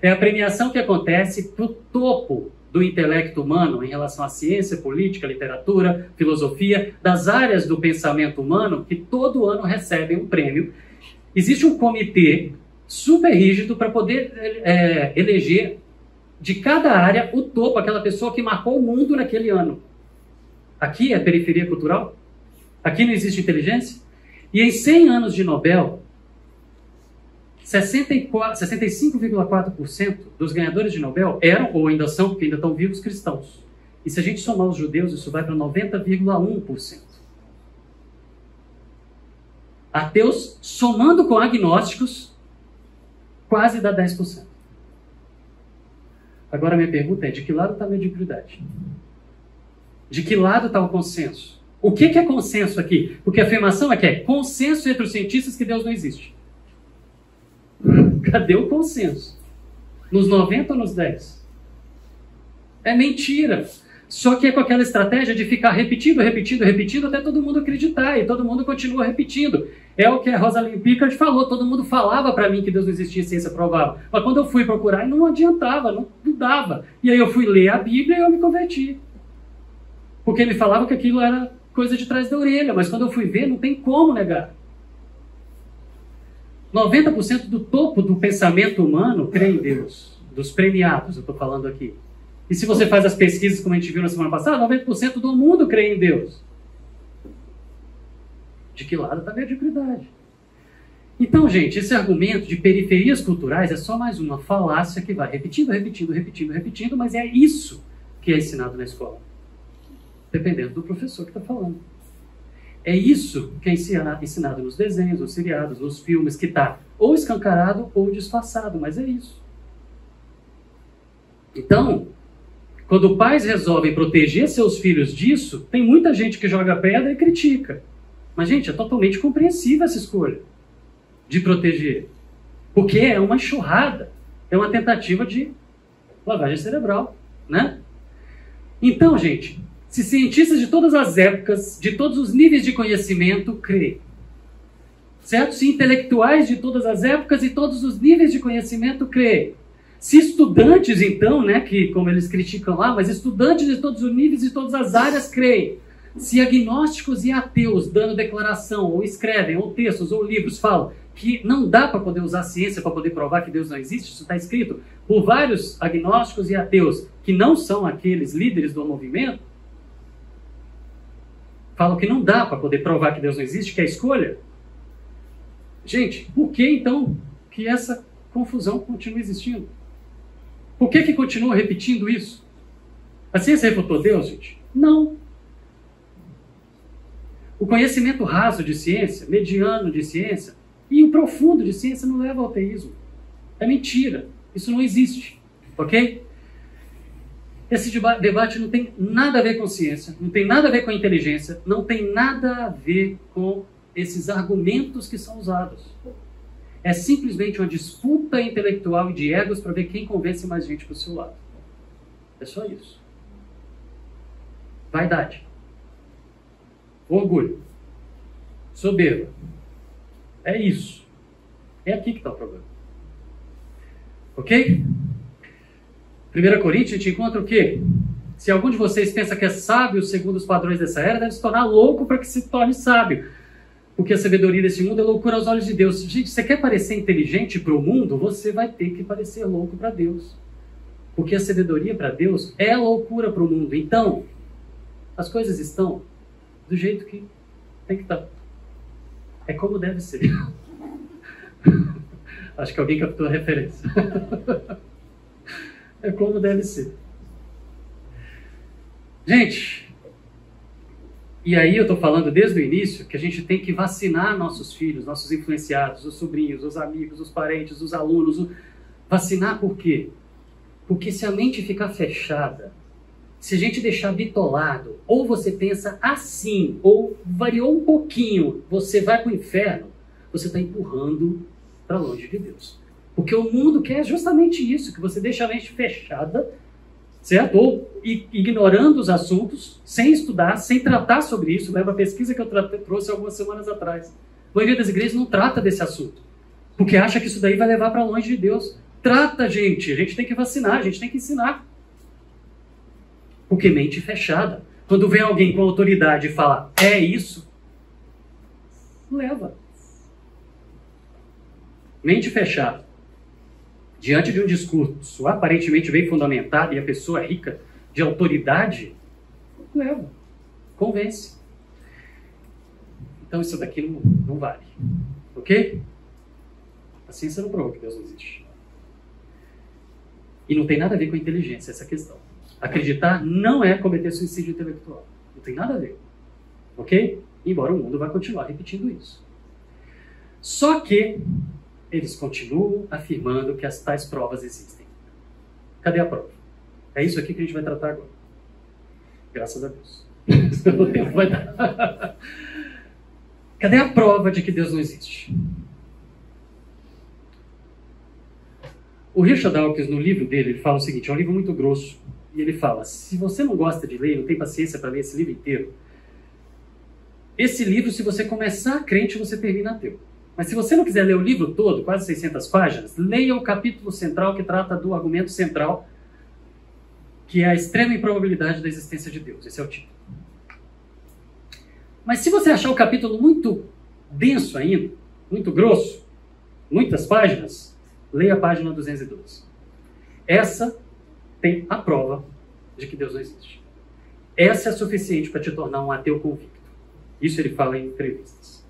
É a premiação que acontece para o topo do intelecto humano em relação à ciência, política, literatura, filosofia, das áreas do pensamento humano, que todo ano recebem um prêmio. Existe um comitê super rígido para poder eleger de cada área o topo, aquela pessoa que marcou o mundo naquele ano. Aqui é periferia cultural? Aqui não existe inteligência? E em 100 anos de Nobel, 65,4% dos ganhadores de Nobel eram, ou ainda são, porque ainda estão vivos, cristãos. E se a gente somar os judeus, isso vai para 90,1%. Ateus, somando com agnósticos, quase dá 10%. Agora, minha pergunta é, de que lado está a mediocridade? De que lado está o consenso? O que é consenso aqui? Porque a afirmação é que é consenso entre os cientistas que Deus não existe. Cadê o consenso? Nos 90 ou nos 10? É mentira. Só que é com aquela estratégia de ficar repetindo até todo mundo acreditar, e todo mundo continua repetindo. É o que a Rosalind Pickard falou, todo mundo falava para mim que Deus não existia, ciência provável. Mas quando eu fui procurar, não adiantava, não dava. E aí eu fui ler a Bíblia e eu me converti. Porque me falavam que aquilo era coisa de trás da orelha, mas quando eu fui ver, não tem como negar. 90% do topo do pensamento humano crê em Deus. Dos premiados, eu estou falando aqui. E se você faz as pesquisas, como a gente viu na semana passada, 90% do mundo crê em Deus. De que lado está a mediocridade? Então, gente, esse argumento de periferias culturais é só mais uma falácia que vai repetindo, mas é isso que é ensinado na escola. Dependendo do professor que está falando. É isso que é ensinado nos desenhos, nos seriados, nos filmes, que está ou escancarado ou disfarçado, mas é isso. Então, quando pais resolvem proteger seus filhos disso, tem muita gente que joga pedra e critica. Mas, gente, é totalmente compreensível essa escolha de proteger. Porque é uma enxurrada, é uma tentativa de lavagem cerebral, né? Então, gente, se cientistas de todas as épocas, de todos os níveis de conhecimento, creem, certo? Se intelectuais de todas as épocas e todos os níveis de conhecimento creem, se estudantes, então, né, que como eles criticam lá, mas estudantes de todos os níveis e todas as áreas creem, se agnósticos e ateus dando declaração, ou escrevem, ou textos, ou livros, falam que não dá para poder usar a ciência para poder provar que Deus não existe, isso está escrito por vários agnósticos e ateus que não são aqueles líderes do movimento, falam que não dá para poder provar que Deus não existe, que é a escolha. Gente, por que então que essa confusão continua existindo? Por que continua repetindo isso? A ciência refutou Deus, gente? Não. O conhecimento raso de ciência, mediano de ciência, e o profundo de ciência não leva ao ateísmo. É mentira. Isso não existe. Ok? Esse debate não tem nada a ver com ciência, não tem nada a ver com inteligência, não tem nada a ver com esses argumentos que são usados. É simplesmente uma disputa intelectual e de egos para ver quem convence mais gente para o seu lado. É só isso. Vaidade. Orgulho. Soberba. É isso. É aqui que está o problema. Ok? 1 Coríntios, a gente encontra o quê? Se algum de vocês pensa que é sábio segundo os padrões dessa era, deve se tornar louco para que se torne sábio. Porque a sabedoria desse mundo é loucura aos olhos de Deus. Gente, você quer parecer inteligente para o mundo? Você vai ter que parecer louco para Deus. Porque a sabedoria para Deus é loucura para o mundo. Então, as coisas estão do jeito que tem que estar. É como deve ser. Acho que alguém captou a referência. É como deve ser. Gente, e aí eu estou falando desde o início que a gente tem que vacinar nossos filhos, nossos influenciados, os sobrinhos, os amigos, os parentes, os alunos. Vacinar por quê? Porque se a mente ficar fechada, se a gente deixar bitolado, ou você pensa assim, ou variou um pouquinho, você vai para o inferno, você está empurrando para longe de Deus. Porque o mundo quer justamente isso, que você deixe a mente fechada, certo? Ou ignorando os assuntos, sem estudar, sem tratar sobre isso. Leva a pesquisa que eu trouxe algumas semanas atrás. A maioria das igrejas não trata desse assunto, porque acha que isso daí vai levar para longe de Deus. Trata, gente. A gente tem que vacinar, a gente tem que ensinar. Porque mente fechada. Quando vem alguém com autoridade e fala, é isso, leva. Mente fechada. Diante de um discurso aparentemente bem fundamentado e a pessoa é rica de autoridade, leva. Convence. Então isso daqui não vale. Ok? A ciência não provou que Deus não existe. E não tem nada a ver com a inteligência essa questão. Acreditar não é cometer suicídio intelectual. Não tem nada a ver. Ok? Embora o mundo vai continuar repetindo isso. Só que eles continuam afirmando que as tais provas existem. Cadê a prova? É isso aqui que a gente vai tratar agora. Graças a Deus. O tempo vai dar. Cadê a prova de que Deus não existe? O Richard Dawkins, no livro dele, ele fala o seguinte, é um livro muito grosso, e ele fala, se você não gosta de ler, não tem paciência para ler esse livro inteiro, esse livro, se você começar crente, você termina ateu. Mas se você não quiser ler o livro todo, quase 600 páginas, leia o capítulo central que trata do argumento central, que é a extrema improbabilidade da existência de Deus. Esse é o título. Mas se você achar o capítulo muito denso ainda, muito grosso, muitas páginas, leia a página 212. Essa tem a prova de que Deus não existe. Essa é suficiente para te tornar um ateu convicto. Isso ele fala em entrevistas.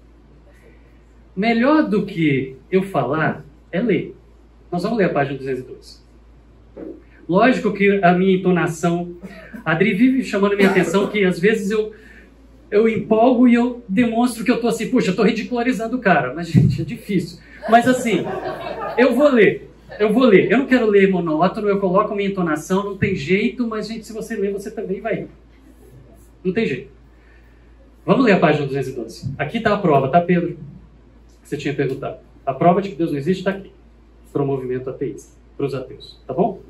Melhor do que eu falar é ler. Nós vamos ler a página 212. Lógico que a minha entonação... A Adri vive chamando a minha atenção que às vezes eu empolgo e eu demonstro que eu estou assim, puxa, eu estou ridicularizando o cara. Mas, gente, é difícil. Mas assim, eu vou ler. Eu não quero ler monótono, eu coloco a minha entonação, não tem jeito, mas, gente, se você ler, você também vai rir. Não tem jeito. Vamos ler a página 212. Aqui está a prova, tá, Pedro? Que você tinha perguntado. A prova de que Deus não existe está aqui. Para o movimento ateísta, para os ateus. Tá bom?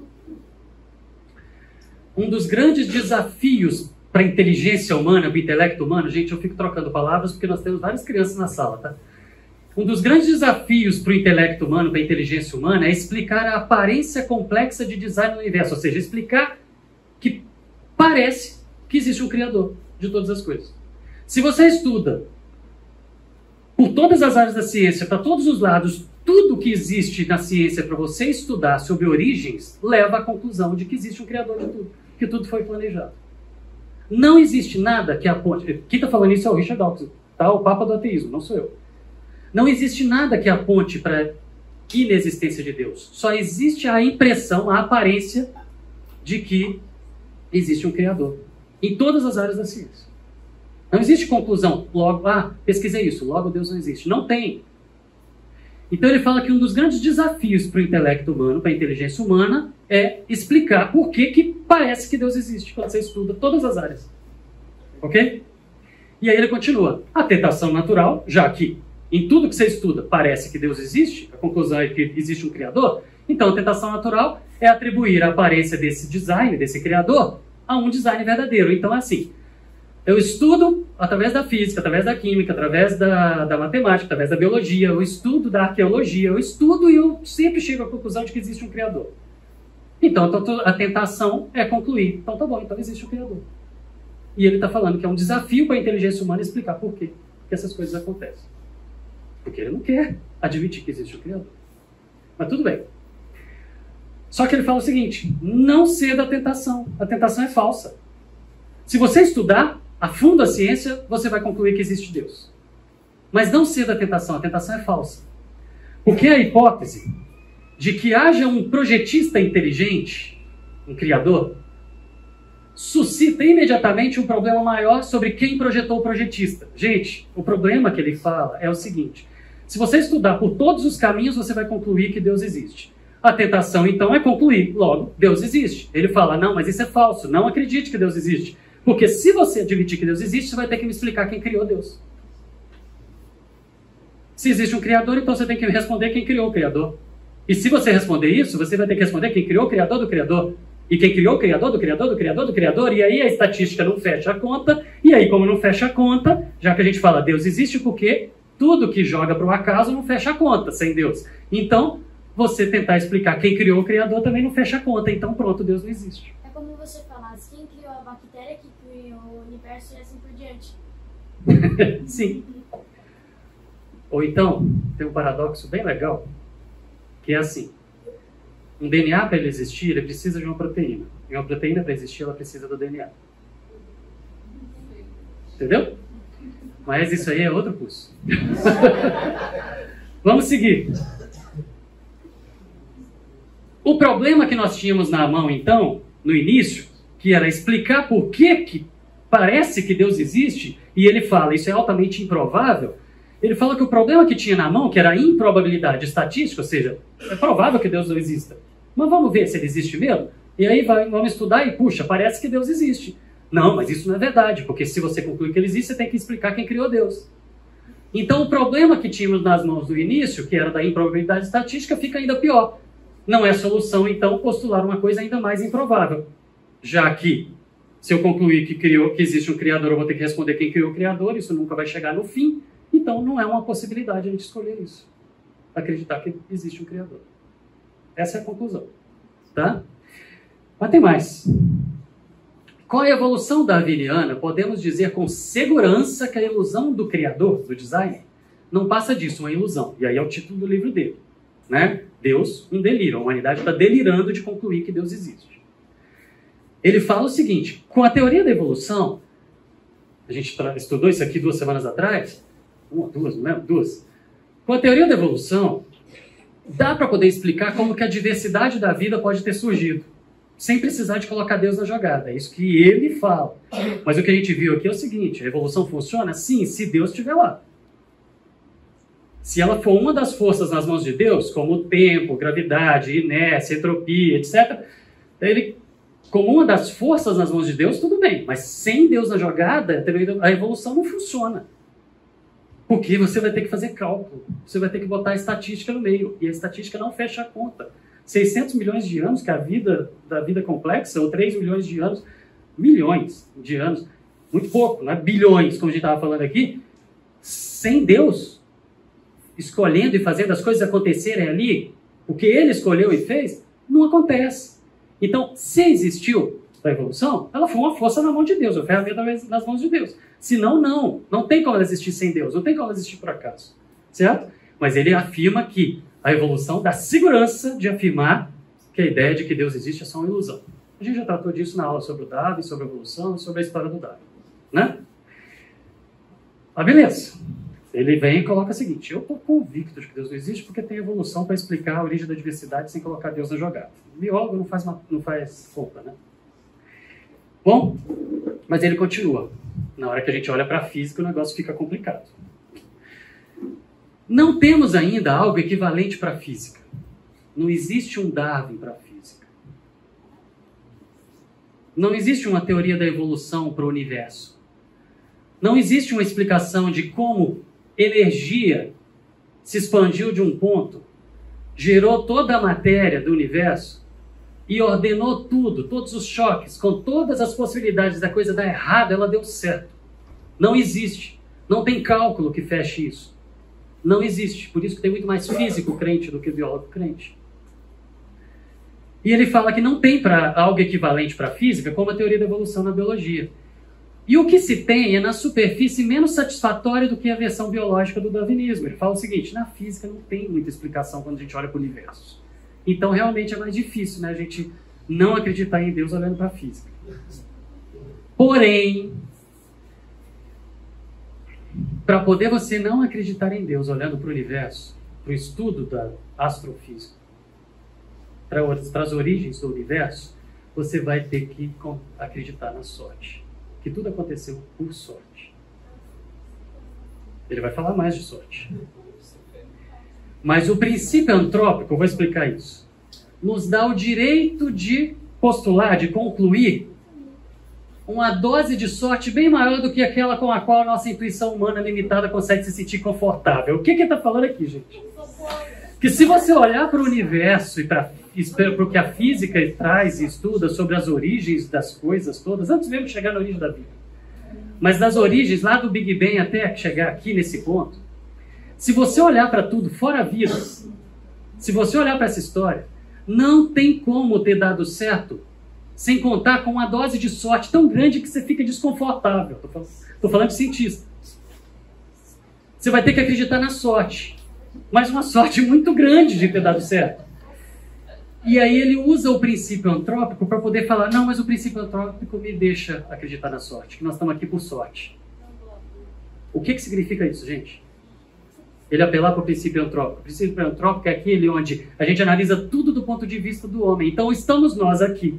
Um dos grandes desafios para a inteligência humana, para o intelecto humano, gente, eu fico trocando palavras porque nós temos várias crianças na sala, tá? Um dos grandes desafios para o intelecto humano, para a inteligência humana, é explicar a aparência complexa de design do universo, ou seja, explicar que parece que existe um criador de todas as coisas. Se você estuda por todas as áreas da ciência, para todos os lados, tudo que existe na ciência para você estudar sobre origens, leva à conclusão de que existe um criador de tudo, que tudo foi planejado. Não existe nada que aponte... Quem está falando isso é o Richard Dawkins, tá? O Papa do ateísmo, não sou eu. Não existe nada que aponte para a inexistência de Deus. Só existe a impressão, a aparência de que existe um criador. Em todas as áreas da ciência. Não existe conclusão. Logo, pesquisei isso, logo Deus não existe. Não tem. Então ele fala que um dos grandes desafios para o intelecto humano, para a inteligência humana, é explicar por que parece que Deus existe quando você estuda todas as áreas. Ok? E aí ele continua. A tentação natural, já que em tudo que você estuda parece que Deus existe, a conclusão é que existe um Criador, então a tentação natural é atribuir a aparência desse design, desse Criador, a um design verdadeiro. Então é assim, eu estudo através da física, através da química, através da matemática, através da biologia, eu estudo da arqueologia, eu estudo e eu sempre chego à conclusão de que existe um Criador. Então a tentação é concluir, então tá bom, então existe um Criador. E ele está falando que é um desafio para a inteligência humana explicar por quê que essas coisas acontecem. Porque ele não quer admitir que existe um Criador. Mas tudo bem. Só que ele fala o seguinte, não ceda à tentação. A tentação é falsa. Se você estudar a fundo a ciência, você vai concluir que existe Deus. Mas não ceda à tentação. A tentação é falsa. Porque a hipótese de que haja um projetista inteligente, um criador, suscita imediatamente um problema maior sobre quem projetou o projetista. Gente, o problema que ele fala é o seguinte, se você estudar por todos os caminhos, você vai concluir que Deus existe. A tentação, então, é concluir, logo, Deus existe. Ele fala, não, mas isso é falso, não acredite que Deus existe. Porque se você admitir que Deus existe, você vai ter que me explicar quem criou Deus. Se existe um Criador, então você tem que responder quem criou o Criador. E se você responder isso, você vai ter que responder quem criou o Criador do Criador. E quem criou o Criador do Criador do Criador do Criador. E aí a estatística não fecha a conta. E aí, como não fecha a conta, já que a gente fala Deus existe, porque tudo que joga para o acaso não fecha a conta sem Deus. Então, você tentar explicar quem criou o Criador também não fecha a conta. Então, pronto, Deus não existe. É como você falasse, quem criou a bactéria que criou o universo e assim por diante. Sim. Ou então, tem um paradoxo bem legal, que é assim. Um DNA, para ele existir, ele precisa de uma proteína. E uma proteína, para existir, ela precisa do DNA. Entendeu? Mas isso aí é outro curso. Vamos seguir. O problema que nós tínhamos na mão, então, no início, que era explicar por que parece que Deus existe, e ele fala, isso é altamente improvável, ele fala que o problema que tinha na mão, que era a improbabilidade estatística, ou seja, é provável que Deus não exista. Mas vamos ver se ele existe mesmo? E aí vamos estudar e, puxa, parece que Deus existe. Não, mas isso não é verdade, porque se você conclui que ele existe, você tem que explicar quem criou Deus. Então o problema que tínhamos nas mãos do início, que era da improbabilidade estatística, fica ainda pior. Não é solução, então, postular uma coisa ainda mais improvável. Já que, se eu concluir que existe um Criador, eu vou ter que responder quem criou o Criador, isso nunca vai chegar no fim, então não é uma possibilidade a gente escolher isso. Acreditar que existe um Criador. Essa é a conclusão. Tá? Mas tem mais. Com a evolução darwiniana, podemos dizer com segurança que a ilusão do Criador, do design, não passa disso, uma ilusão. E aí é o título do livro dele. Né? Deus, um delírio. A humanidade está delirando de concluir que Deus existe. Ele fala o seguinte, com a teoria da evolução, a gente estudou isso aqui 2 semanas atrás, 1 ou 2, não lembro, 2. Com a teoria da evolução, dá para poder explicar como que a diversidade da vida pode ter surgido, sem precisar de colocar Deus na jogada. É isso que ele fala. Mas o que a gente viu aqui é o seguinte, a evolução funciona? Sim, se Deus estiver lá. Se ela for uma das forças nas mãos de Deus, como o tempo, gravidade, inércia, entropia, etc., como uma das forças nas mãos de Deus, tudo bem. Mas sem Deus na jogada, a evolução não funciona. Porque você vai ter que fazer cálculo. Você vai ter que botar a estatística no meio. E a estatística não fecha a conta. 600 milhões de anos, que é a vida da vida complexa, ou 3 milhões de anos, milhões de anos, muito pouco, não é bilhões, como a gente estava falando aqui, sem Deus escolhendo e fazendo as coisas acontecerem ali, o que ele escolheu e fez, não acontece. Então, se existiu a evolução, ela foi uma força na mão de Deus, uma ferramenta nas mãos de Deus. Senão, não tem como ela existir sem Deus, não tem como ela existir por acaso. Certo? Mas ele afirma que a evolução dá segurança de afirmar que a ideia de que Deus existe é só uma ilusão. A gente já tratou disso na aula sobre o Darwin, sobre a evolução e sobre a história do Darwin. Né? Ah, beleza. Ele vem e coloca o seguinte, eu estou convicto de que Deus não existe porque tem evolução para explicar a origem da diversidade sem colocar Deus na jogada. O biólogo não faz conta, né? Bom, mas ele continua. Na hora que a gente olha para a física, o negócio fica complicado. Não temos ainda algo equivalente para a física. Não existe um Darwin para a física. Não existe uma teoria da evolução para o universo. Não existe uma explicação de como energia se expandiu de um ponto, gerou toda a matéria do universo e ordenou tudo, todos os choques, com todas as possibilidades da coisa dar errado, ela deu certo. Não existe. Não tem cálculo que feche isso. Não existe. Por isso que tem muito mais físico crente do que biólogo crente. E ele fala que não tem algo equivalente para a física como a teoria da evolução na biologia. E o que se tem é, na superfície, menos satisfatório do que a versão biológica do darwinismo. Ele fala o seguinte, na física não tem muita explicação quando a gente olha para o universo. Então, realmente é mais difícil, né, a gente não acreditar em Deus olhando para a física. Porém, para poder você não acreditar em Deus olhando para o universo, para o estudo da astrofísica, para as origens do universo, você vai ter que acreditar na sorte. Que tudo aconteceu por sorte. Ele vai falar mais de sorte. Mas o princípio antrópico, eu vou explicar isso, nos dá o direito de postular, de concluir uma dose de sorte bem maior do que aquela com a qual a nossa intuição humana limitada consegue se sentir confortável. O que ele está falando aqui, gente? Que se você olhar para o universo e para o que a física traz e estuda sobre as origens das coisas todas, antes mesmo de chegar na origem da vida, mas das origens lá do Big Bang até chegar aqui nesse ponto, se você olhar para tudo fora a vida, se você olhar para essa história, não tem como ter dado certo sem contar com uma dose de sorte tão grande que você fica desconfortável. Estou falando de cientista. Você vai ter que acreditar na sorte, mas uma sorte muito grande de ter dado certo. E aí ele usa o princípio antrópico para poder falar, não, mas o princípio antrópico me deixa acreditar na sorte, que nós estamos aqui por sorte. O que significa isso, gente? Ele apelar para o princípio antrópico. O princípio antrópico é aquele onde a gente analisa tudo do ponto de vista do homem. Então estamos nós aqui,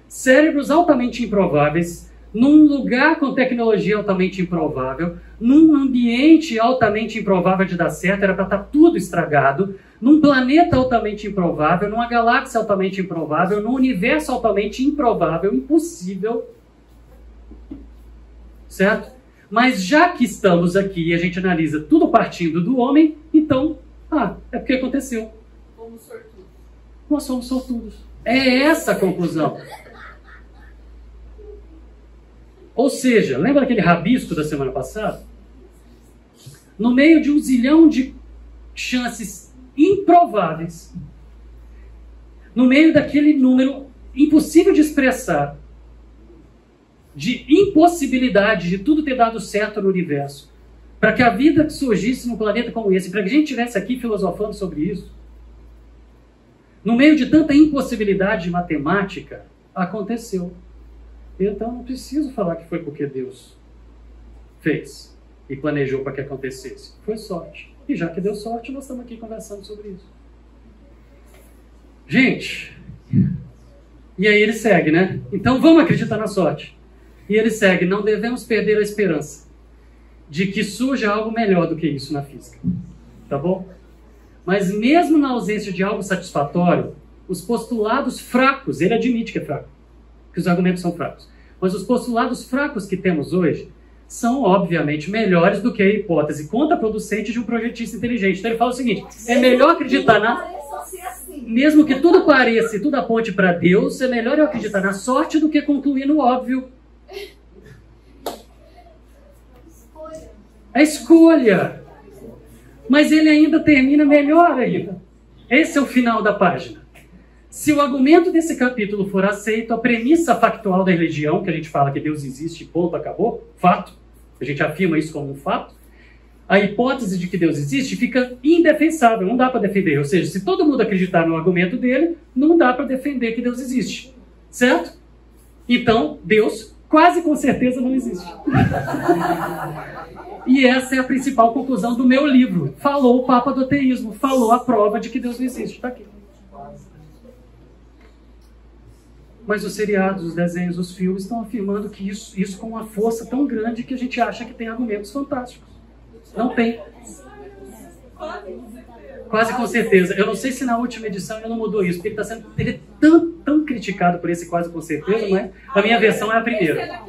cérebros altamente improváveis, num lugar com tecnologia altamente improvável, num ambiente altamente improvável de dar certo, era para estar tudo estragado, num planeta altamente improvável, numa galáxia altamente improvável, num universo altamente improvável, impossível. certo? Mas já que estamos aqui e a gente analisa tudo partindo do homem, então, é porque aconteceu. Fomos sortudos. Nós somos sortudos. É essa a conclusão. Ou seja, lembra daquele rabisco da semana passada? No meio de um zilhão de chances improváveis, no meio daquele número impossível de expressar, de impossibilidade de tudo ter dado certo no universo, para que a vida surgisse num planeta como esse, para que a gente estivesse aqui filosofando sobre isso, no meio de tanta impossibilidade matemática, aconteceu. Então não preciso falar que foi porque Deus fez e planejou para que acontecesse. Foi sorte. E já que deu sorte, nós estamos aqui conversando sobre isso. Gente, e aí ele segue, né? Então vamos acreditar na sorte. E ele segue, não devemos perder a esperança de que surja algo melhor do que isso na física. Tá bom? Mas mesmo na ausência de algo satisfatório, os postulados fracos, ele admite que é fraco, que os argumentos são fracos, mas os postulados fracos que temos hoje são, obviamente, melhores do que a hipótese contraproducente de um projetista inteligente. Então ele fala o seguinte, é melhor acreditar mesmo que tudo pareça e tudo aponte para Deus, é melhor eu acreditar na sorte do que concluir no óbvio. A escolha. Mas ele ainda termina melhor ainda. Esse é o final da página. Se o argumento desse capítulo for aceito, a premissa factual da religião, que a gente fala que Deus existe, ponto, acabou, fato, a gente afirma isso como um fato, a hipótese de que Deus existe fica indefensável, não dá para defender. Ou seja, se todo mundo acreditar no argumento dele, não dá para defender que Deus existe. Certo? Então, Deus quase com certeza não existe. E essa é a principal conclusão do meu livro. Falou o Papa do ateísmo, falou a prova de que Deus não existe. Está aqui. Mas os seriados, os desenhos, os filmes estão afirmando que isso com uma força tão grande que a gente acha que tem argumentos fantásticos. Não tem. Quase com certeza. Eu não sei se na última edição ele não mudou isso, porque ele é tão criticado por esse quase com certeza, mas a minha versão é a primeira.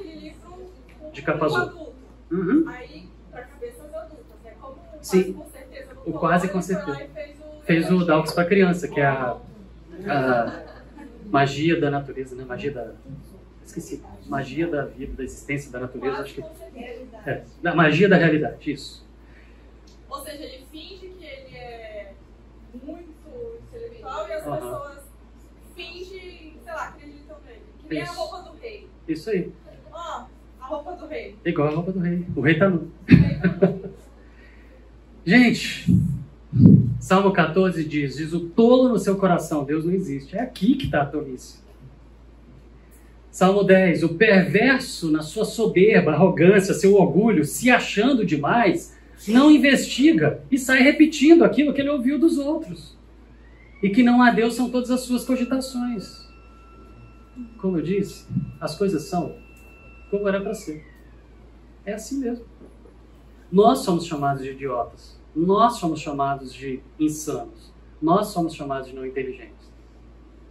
De capa azul. Uhum. Aí, para cabeças adultas, é como sim, com certeza, o quase com certeza. Fez o Dawkins para criança, que é a magia da natureza, né? Esqueci. Magia da vida, da existência da natureza, acho que da magia da realidade, isso. Ou seja, ele finge que ele é muito intelectual e as pessoas fingem, sei lá, acreditam nele. Que nem a roupa do rei. Isso aí. A roupa do rei. Igual a roupa do rei. O rei tá nu. Gente, Salmo 14 diz o tolo no seu coração, Deus não existe. É aqui que está a tolice. Salmo 10, o perverso na sua soberba, arrogância, seu orgulho, se achando demais, não investiga e sai repetindo aquilo que ele ouviu dos outros. E que não há Deus são todas as suas cogitações. Como eu disse, as coisas são como era para ser. É assim mesmo. Nós somos chamados de idiotas. Nós somos chamados de insanos. Nós somos chamados de não inteligentes.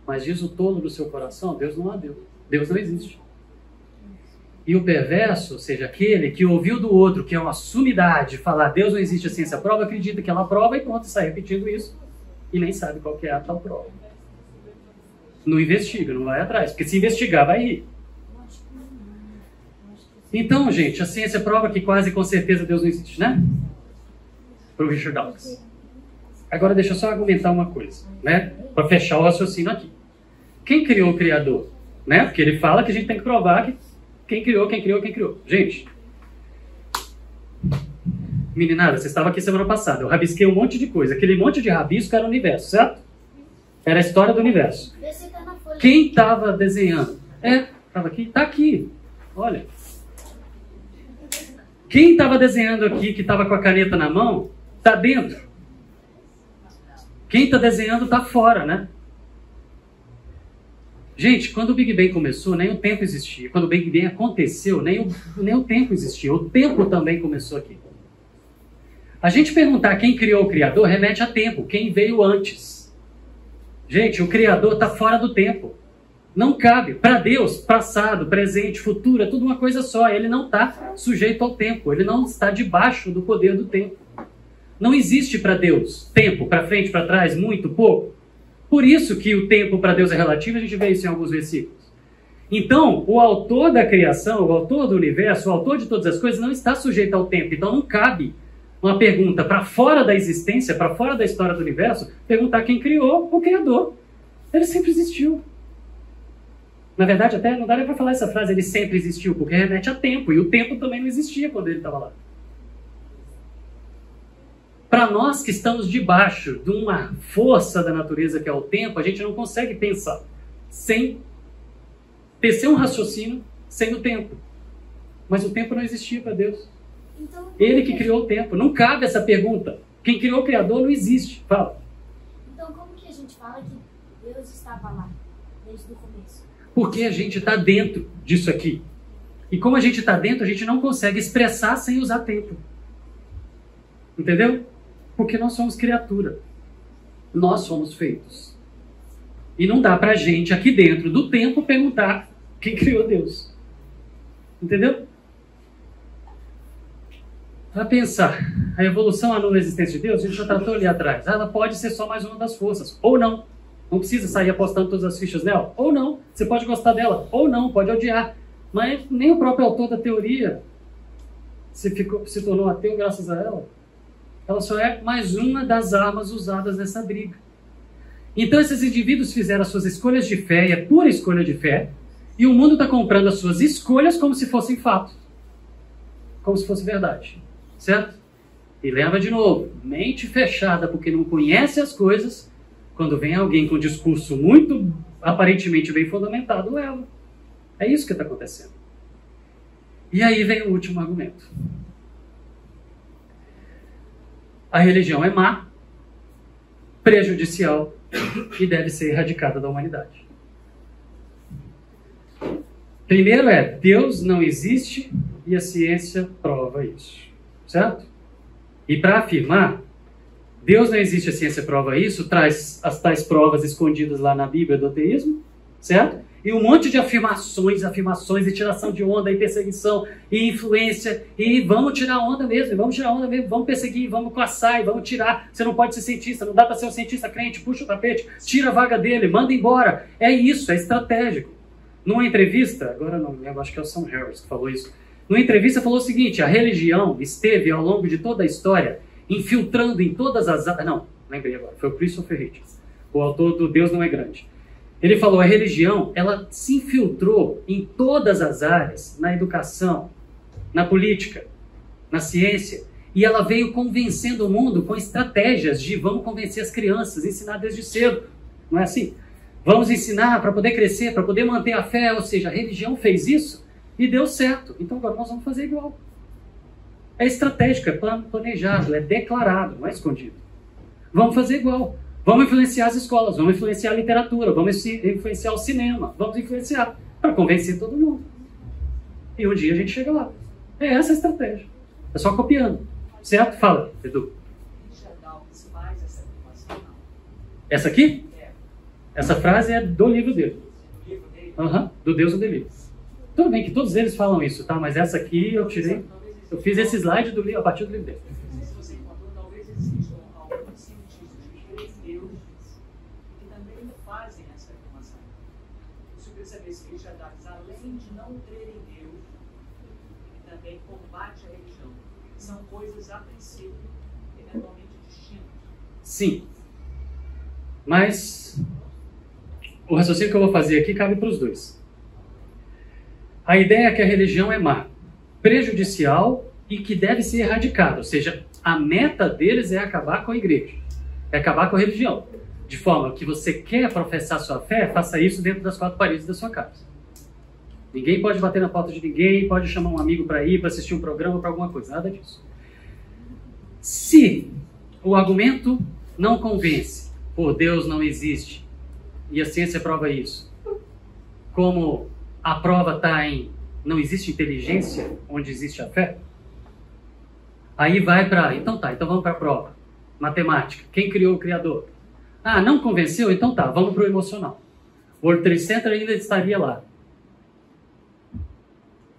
Mas diz o tolo do seu coração, Deus não há Deus. Deus não existe. E o perverso, ou seja, aquele que ouviu do outro, que é uma sumidade, falar Deus não existe, a ciência prova, acredita que ela prova e pronto, sai repetindo isso e nem sabe qual que é a tal prova. Não investiga, não vai atrás, porque se investigar vai rir. Então, gente, a ciência prova que quase com certeza Deus não existe, né? Para o Richard Dawkins. Agora deixa eu só argumentar uma coisa, né? Para fechar o raciocínio aqui. Quem criou o Criador? Né? Porque ele fala que a gente tem que provar que quem criou. Gente, meninada, você estava aqui semana passada, eu rabisquei um monte de coisa. Aquele monte de rabisco era o universo, certo? Era a história do universo. Quem estava desenhando? Estava aqui? Está aqui. Olha. Quem estava desenhando aqui, que estava com a caneta na mão, está dentro. Quem está desenhando está fora, né? Gente, quando o Big Bang começou, nem o tempo existia. Quando o Big Bang aconteceu, nem o tempo existia. O tempo também começou aqui. A gente perguntar quem criou o Criador remete a tempo. Quem veio antes? Gente, o Criador está fora do tempo. Não cabe. Para Deus, passado, presente, futuro, é tudo uma coisa só. Ele não está sujeito ao tempo. Ele não está debaixo do poder do tempo. Não existe para Deus tempo, para frente, para trás, muito, pouco. Por isso que o tempo para Deus é relativo, a gente vê isso em alguns versículos. Então, o autor da criação, o autor do universo, o autor de todas as coisas, não está sujeito ao tempo. Então, não cabe uma pergunta para fora da existência, para fora da história do universo, perguntar quem criou o Criador. Ele sempre existiu. Na verdade, até não dá nem para falar essa frase, ele sempre existiu, porque remete a tempo, e o tempo também não existia quando ele estava lá. Para nós que estamos debaixo de uma força da natureza que é o tempo, a gente não consegue pensar sem tecer um raciocínio sem o tempo. Mas o tempo não existia para Deus. Então, Ele que criou o tempo. Não cabe essa pergunta. Quem criou o Criador não existe. Fala. Então, como que a gente fala que Deus estava lá, desde o começo? Porque a gente está dentro disso aqui. E como a gente está dentro, a gente não consegue expressar sem usar tempo. Entendeu? Porque nós somos criatura. Nós somos feitos. E não dá pra gente, aqui dentro do tempo, perguntar quem criou Deus. Entendeu? Para pensar, a evolução anula a existência de Deus, a gente já tratou ali atrás. Ela pode ser só mais uma das forças. Ou não. Não precisa sair apostando todas as fichas nela. Ou não. Você pode gostar dela. Ou não. Pode odiar. Mas nem o próprio autor da teoria se tornou ateu graças a ela. Ela só é mais uma das armas usadas nessa briga. Então esses indivíduos fizeram as suas escolhas de fé, e é pura escolha de fé, e o mundo está comprando as suas escolhas como se fossem fatos. Como se fosse verdade. Certo? E lembra de novo, mente fechada porque não conhece as coisas, quando vem alguém com um discurso muito aparentemente bem fundamentado, ela. É isso que está acontecendo. E aí vem o último argumento. A religião é má, prejudicial e deve ser erradicada da humanidade. Primeiro Deus não existe e a ciência prova isso. Certo? E para afirmar, Deus não existe, a ciência prova isso, traz as tais provas escondidas lá na Bíblia do ateísmo, certo? E um monte de afirmações e tiração de onda e perseguição e influência e vamos tirar onda mesmo, vamos perseguir, vamos caçar e vamos tirar. Você não pode ser cientista, não dá para ser um cientista crente, puxa o tapete, tira a vaga dele, manda embora. É isso, é estratégico. Numa entrevista, agora não lembro, acho que é o Sam Harris que falou isso. Numa entrevista falou o seguinte, a religião esteve ao longo de toda a história infiltrando em todas as... Não, lembrei agora, foi o Christopher Hitchens, o autor do Deus Não é Grande. Ele falou, a religião, ela se infiltrou em todas as áreas, na educação, na política, na ciência, e ela veio convencendo o mundo com estratégias de vamos convencer as crianças, ensinar desde cedo, não é assim? Vamos ensinar para poder crescer, para poder manter a fé, ou seja, a religião fez isso e deu certo, então agora nós vamos fazer igual. É estratégico, é planejado, é declarado, não é escondido. Vamos fazer igual. Vamos influenciar as escolas, vamos influenciar a literatura, vamos influenciar o cinema, vamos influenciar para convencer todo mundo. E um dia a gente chega lá. É essa a estratégia. É só copiando. Certo? Fala, Edu. Essa aqui? Essa frase é do livro dele. Do Deus o Delírio. Tudo bem que todos eles falam isso, tá? Mas essa aqui eu tirei. Eu fiz esse slide do livro, a partir do livro dele. Se você encontrou, talvez existam alguns cientistas que creem em Deus que também fazem essa afirmação. Você quer saber se Richard Dawkins, além de não crer em Deus, ele também combate a religião. São coisas, a princípio, eventualmente distintas. Sim. Mas o raciocínio que eu vou fazer aqui cabe para os dois. A ideia é que a religião é má, prejudicial e que deve ser erradicada. Ou seja, a meta deles é acabar com a igreja, é acabar com a religião. De forma que você quer professar sua fé, faça isso dentro das 4 paredes da sua casa. Ninguém pode bater na porta de ninguém, pode chamar um amigo para ir, para assistir um programa, para alguma coisa, nada disso. Se o argumento não convence, por Deus não existe, e a ciência prova isso, como a prova está em não existe inteligência onde existe a fé, aí vai para... Então vamos para a prova. Matemática. Quem criou o Criador? Ah, não convenceu? Então tá, vamos para o emocional. o World Trade Center ainda estaria lá.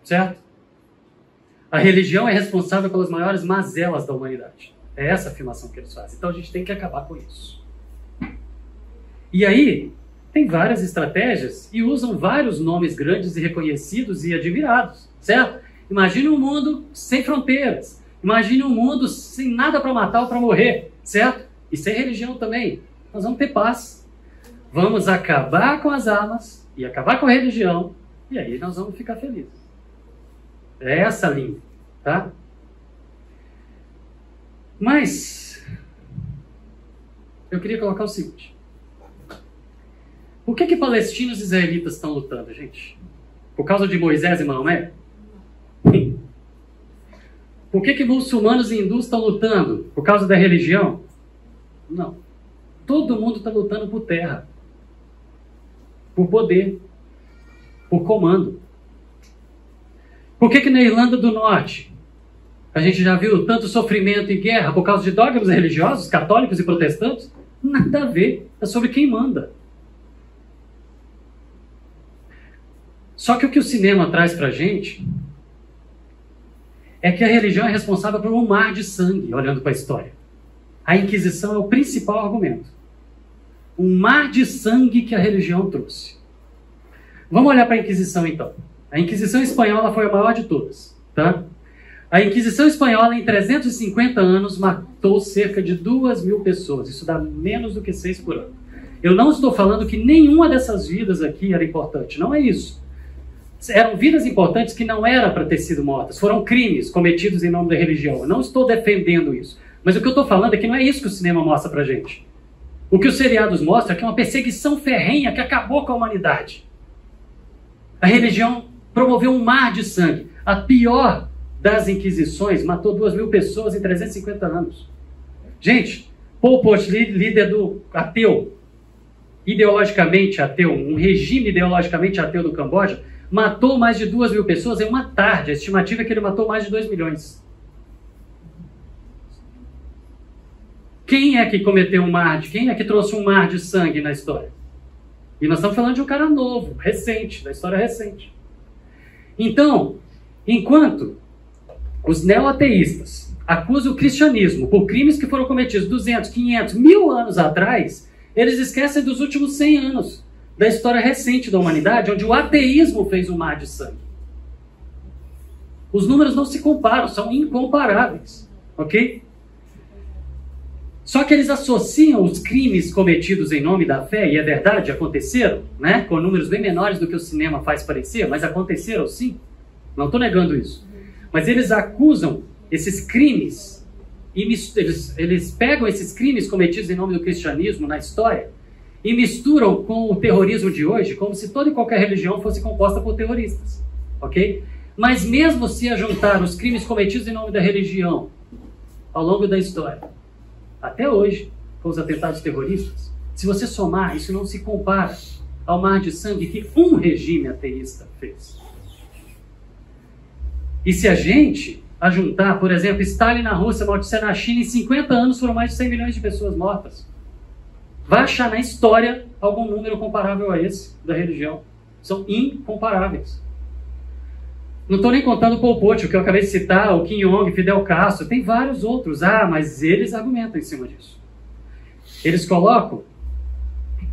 Certo? A religião é responsável pelas maiores mazelas da humanidade. É essa a afirmação que eles fazem. Então a gente tem que acabar com isso. E aí, tem várias estratégias e usam vários nomes grandes e reconhecidos e admirados. Certo? Imagine um mundo sem fronteiras. Imagine um mundo sem nada para matar ou para morrer. Certo? E sem religião também. Nós vamos ter paz. Vamos acabar com as armas e acabar com a religião. E aí nós vamos ficar felizes. É essa a linha, tá? Mas eu queria colocar o seguinte. Por que palestinos e israelitas estão lutando, gente? Por causa de Moisés e Maomé? Por que muçulmanos e hindus estão lutando? Por causa da religião? Não. Todo mundo está lutando por terra. Por poder. Por comando. Por que na Irlanda do Norte a gente já viu tanto sofrimento e guerra por causa de dogmas religiosos, católicos e protestantes? Nada a ver. É sobre quem manda. Só que o que o cinema traz pra gente é que a religião é responsável por um mar de sangue, olhando para a história. A Inquisição é o principal argumento. Um mar de sangue que a religião trouxe. Vamos olhar para a Inquisição então. A Inquisição Espanhola foi a maior de todas. Tá? A Inquisição Espanhola, em 350 anos, matou cerca de 2.000 pessoas. Isso dá menos do que 6 por ano. Eu não estou falando que nenhuma dessas vidas aqui era importante. Não é isso. Eram vidas importantes que não eram para ter sido mortas. Foram crimes cometidos em nome da religião. Eu não estou defendendo isso. Mas o que eu estou falando é que não é isso que o cinema mostra pra gente. O que os seriados mostram é que é uma perseguição ferrenha que acabou com a humanidade. A religião promoveu um mar de sangue. A pior das inquisições matou 2.000 pessoas em 350 anos. Gente, Pol Pot, líder do ateu, ideologicamente ateu, um regime ideologicamente ateu do Camboja, matou mais de 2.000 pessoas em uma tarde. A estimativa é que ele matou mais de 2 milhões. Quem é que cometeu quem é que trouxe um mar de sangue na história? E nós estamos falando de um cara novo, recente, da história recente. Então, enquanto os neo-ateístas acusam o cristianismo por crimes que foram cometidos 200, 500, 1.000 anos atrás, eles esquecem dos últimos 100 anos da história recente da humanidade, onde o ateísmo fez um mar de sangue. Os números não se comparam, são incomparáveis, ok? Só que eles associam os crimes cometidos em nome da fé, e é verdade, aconteceram, né? Com números bem menores do que o cinema faz parecer, mas aconteceram sim. Não estou negando isso. Mas eles acusam esses crimes, e eles pegam esses crimes cometidos em nome do cristianismo na história, e misturam com o terrorismo de hoje, como se toda e qualquer religião fosse composta por terroristas, ok? Mas mesmo se ajuntar os crimes cometidos em nome da religião ao longo da história, até hoje, com os atentados terroristas, se você somar, isso não se compara ao mar de sangue que um regime ateísta fez. E se a gente ajuntar, por exemplo, Stalin na Rússia, Mao Tse na China, em 50 anos foram mais de 100 milhões de pessoas mortas. Vai achar na história algum número comparável a esse da religião. São incomparáveis. Não estou nem contando o Pol Pot, o que eu acabei de citar, o Kim Jong, Fidel Castro, tem vários outros. Mas eles argumentam em cima disso. Eles colocam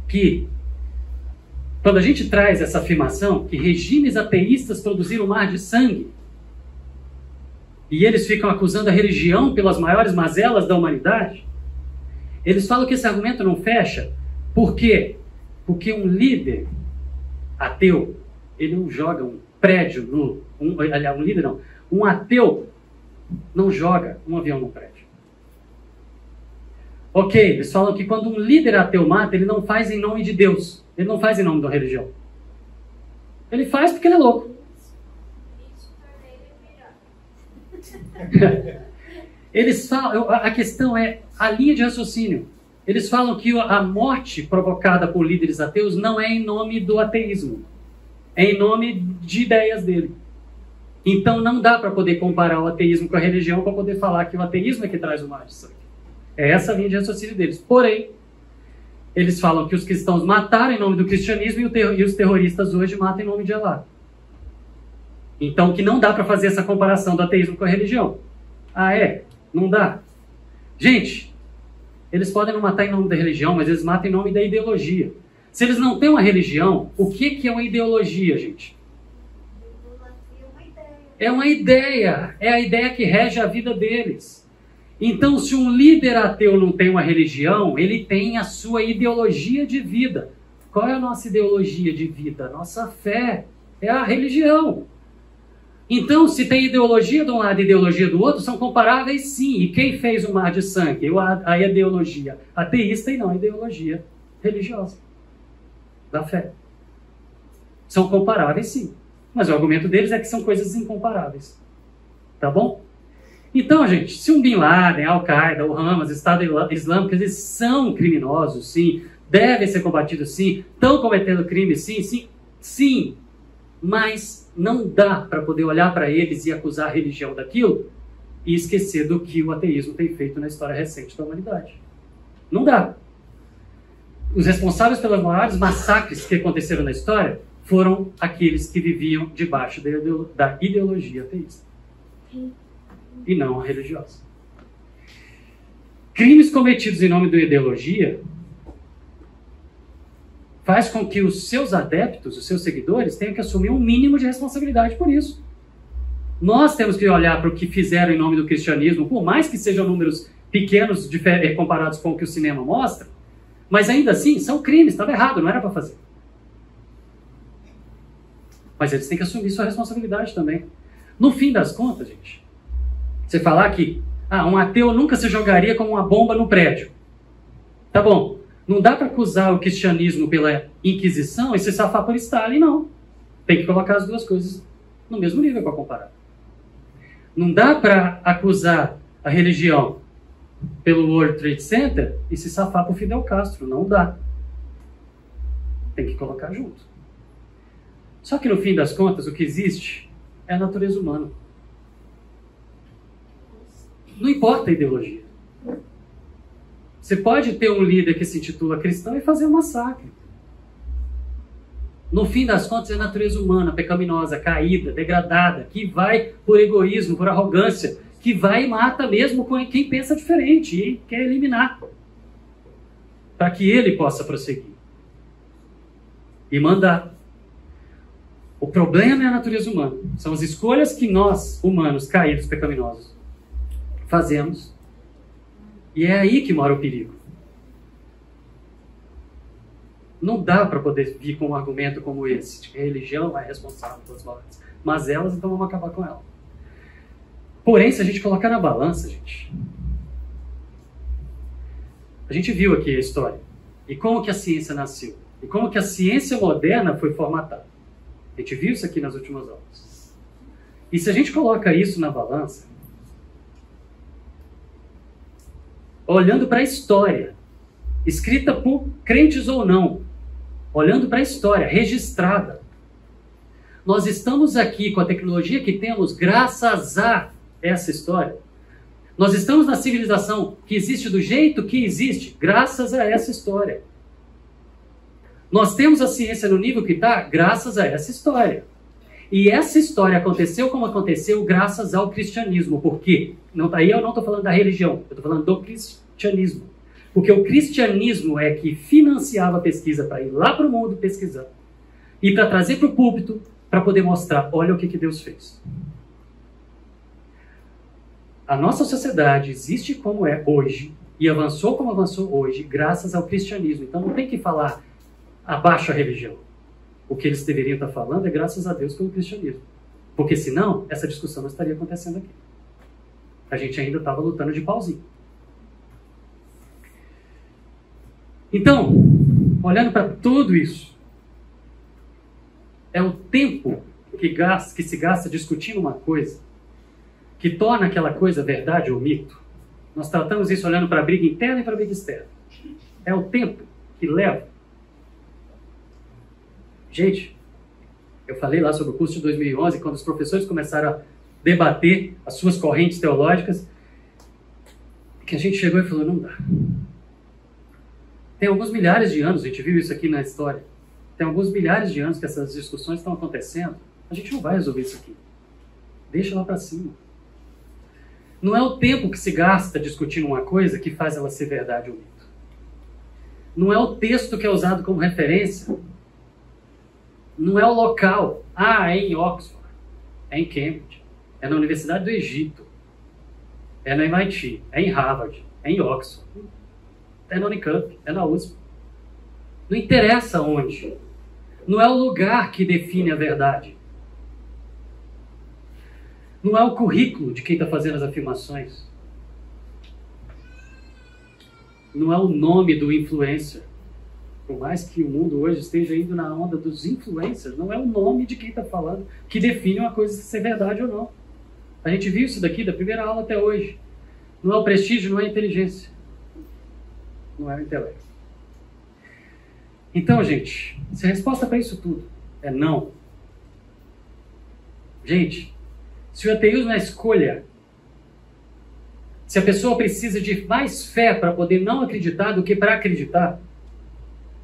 que, quando a gente traz essa afirmação, que regimes ateístas produziram um mar de sangue, e eles ficam acusando a religião pelas maiores mazelas da humanidade, eles falam que esse argumento não fecha. Por quê? Porque um líder ateu, ele não joga um prédio no... Um ateu não joga um avião no prédio. Ok, eles falam que quando um líder ateu mata, ele não faz em nome de Deus. Ele não faz em nome da religião. Ele faz porque ele é louco. Eles falam, a questão é a linha de raciocínio. Eles falam que a morte provocada por líderes ateus não é em nome do ateísmo. É em nome de ideias dele. Então não dá para poder comparar o ateísmo com a religião para poder falar que o ateísmo é que traz o mar de sangue. É essa a linha de raciocínio deles. Porém, eles falam que os cristãos mataram em nome do cristianismo e os terroristas hoje matam em nome de Allah. Então, que não dá para fazer essa comparação do ateísmo com a religião. Ah, é? Não dá. Gente, eles podem não matar em nome da religião, mas eles matam em nome da ideologia. Se eles não têm uma religião, o que é uma ideologia, gente? É uma ideia. É a ideia que rege a vida deles. Então, se um líder ateu não tem uma religião, ele tem a sua ideologia de vida. Qual é a nossa ideologia de vida? A nossa fé é a religião. Então, se tem ideologia de um lado e ideologia do outro, são comparáveis sim. E quem fez o mar de sangue? A ideologia ateísta e não a ideologia religiosa da fé. São comparáveis sim. Mas o argumento deles é que são coisas incomparáveis. Tá bom? Então, gente, se um Bin Laden, Al-Qaeda, o Hamas, Estado Islâmico, eles são criminosos, sim, devem ser combatidos, sim, estão cometendo crimes, sim, mas não dá para poder olhar para eles e acusar a religião daquilo e esquecer do que o ateísmo tem feito na história recente da humanidade. Não dá. Os responsáveis pelos maiores massacres que aconteceram na história foram aqueles que viviam debaixo da ideologia ateísta. E não a religiosa. Crimes cometidos em nome da ideologia faz com que os seus adeptos, os seus seguidores, tenham que assumir um mínimo de responsabilidade por isso. Nós temos que olhar para o que fizeram em nome do cristianismo, por mais que sejam números pequenos comparados com o que o cinema mostra, mas ainda assim são crimes, estava errado, não era para fazer. Mas eles têm que assumir sua responsabilidade também. No fim das contas, gente, você falar que um ateu nunca se jogaria como uma bomba no prédio. Tá bom. Não dá para acusar o cristianismo pela Inquisição e se safar por Stalin, não. Tem que colocar as duas coisas no mesmo nível para comparar. Não dá para acusar a religião pelo World Trade Center e se safar por Fidel Castro. Não dá. Tem que colocar junto. Só que no fim das contas, o que existe é a natureza humana. Não importa a ideologia. Você pode ter um líder que se intitula cristão e fazer um massacre. No fim das contas, é a natureza humana, pecaminosa, caída, degradada, que vai por egoísmo, por arrogância, que vai e mata mesmo com quem pensa diferente e quer eliminar. Para que ele possa prosseguir. E mandar. O problema é a natureza humana. São as escolhas que nós, humanos, caídos, pecaminosos, fazemos. E é aí que mora o perigo. Não dá para poder vir com um argumento como esse, de que a religião é responsável pelas mortes. Mas elas, então vamos acabar com ela. Porém, se a gente colocar na balança, gente, a gente viu aqui a história. E como que a ciência nasceu. E como que a ciência moderna foi formatada. A gente viu isso aqui nas últimas aulas. E se a gente coloca isso na balança, olhando para a história, escrita por crentes ou não, olhando para a história, registrada, nós estamos aqui com a tecnologia que temos graças a essa história. Nós estamos na civilização que existe do jeito que existe, graças a essa história. Nós temos a ciência no nível que está, graças a essa história. E essa história aconteceu como aconteceu graças ao cristianismo. Por quê? Aí eu não estou falando da religião, eu estou falando do cristianismo. Porque o cristianismo é que financiava a pesquisa para ir lá para o mundo pesquisar. E para trazer para o púlpito, para poder mostrar, olha o que Deus fez. A nossa sociedade existe como é hoje, e avançou como avançou hoje, graças ao cristianismo. Então não tem que falar abaixo a religião. O que eles deveriam estar falando é graças a Deus pelo cristianismo. Porque senão, essa discussão não estaria acontecendo aqui. A gente ainda estava lutando de pauzinho. Então, olhando para tudo isso, é o tempo que se gasta discutindo uma coisa que torna aquela coisa verdade ou mito. Nós tratamos isso olhando para a briga interna e para a briga externa. É o tempo que leva. Gente, eu falei lá sobre o curso de 2011, quando os professores começaram a debater as suas correntes teológicas, que a gente chegou e falou, não dá. Tem alguns milhares de anos, a gente viu isso aqui na história, tem alguns milhares de anos que essas discussões estão acontecendo. A gente não vai resolver isso aqui. Deixa lá para cima. Não é o tempo que se gasta discutindo uma coisa que faz ela ser verdade ou mito. Não é o texto que é usado como referência. Não é o local. Ah, é em Oxford. É em Cambridge. É na Universidade do Egito. É na MIT. É em Harvard. É em Oxford. É na Unicamp. É na USP. Não interessa onde. Não é o lugar que define a verdade. Não é o currículo de quem está fazendo as afirmações. Não é o nome do influencer. Por mais que o mundo hoje esteja indo na onda dos influencers, não é o nome de quem está falando que define uma coisa ser verdade ou não. A gente viu isso daqui da primeira aula até hoje. Não é o prestígio, não é a inteligência. Não é o intelecto. Então, gente, se a resposta para isso tudo é não. Gente, se o ateísmo é escolha, se a pessoa precisa de mais fé para poder não acreditar do que para acreditar,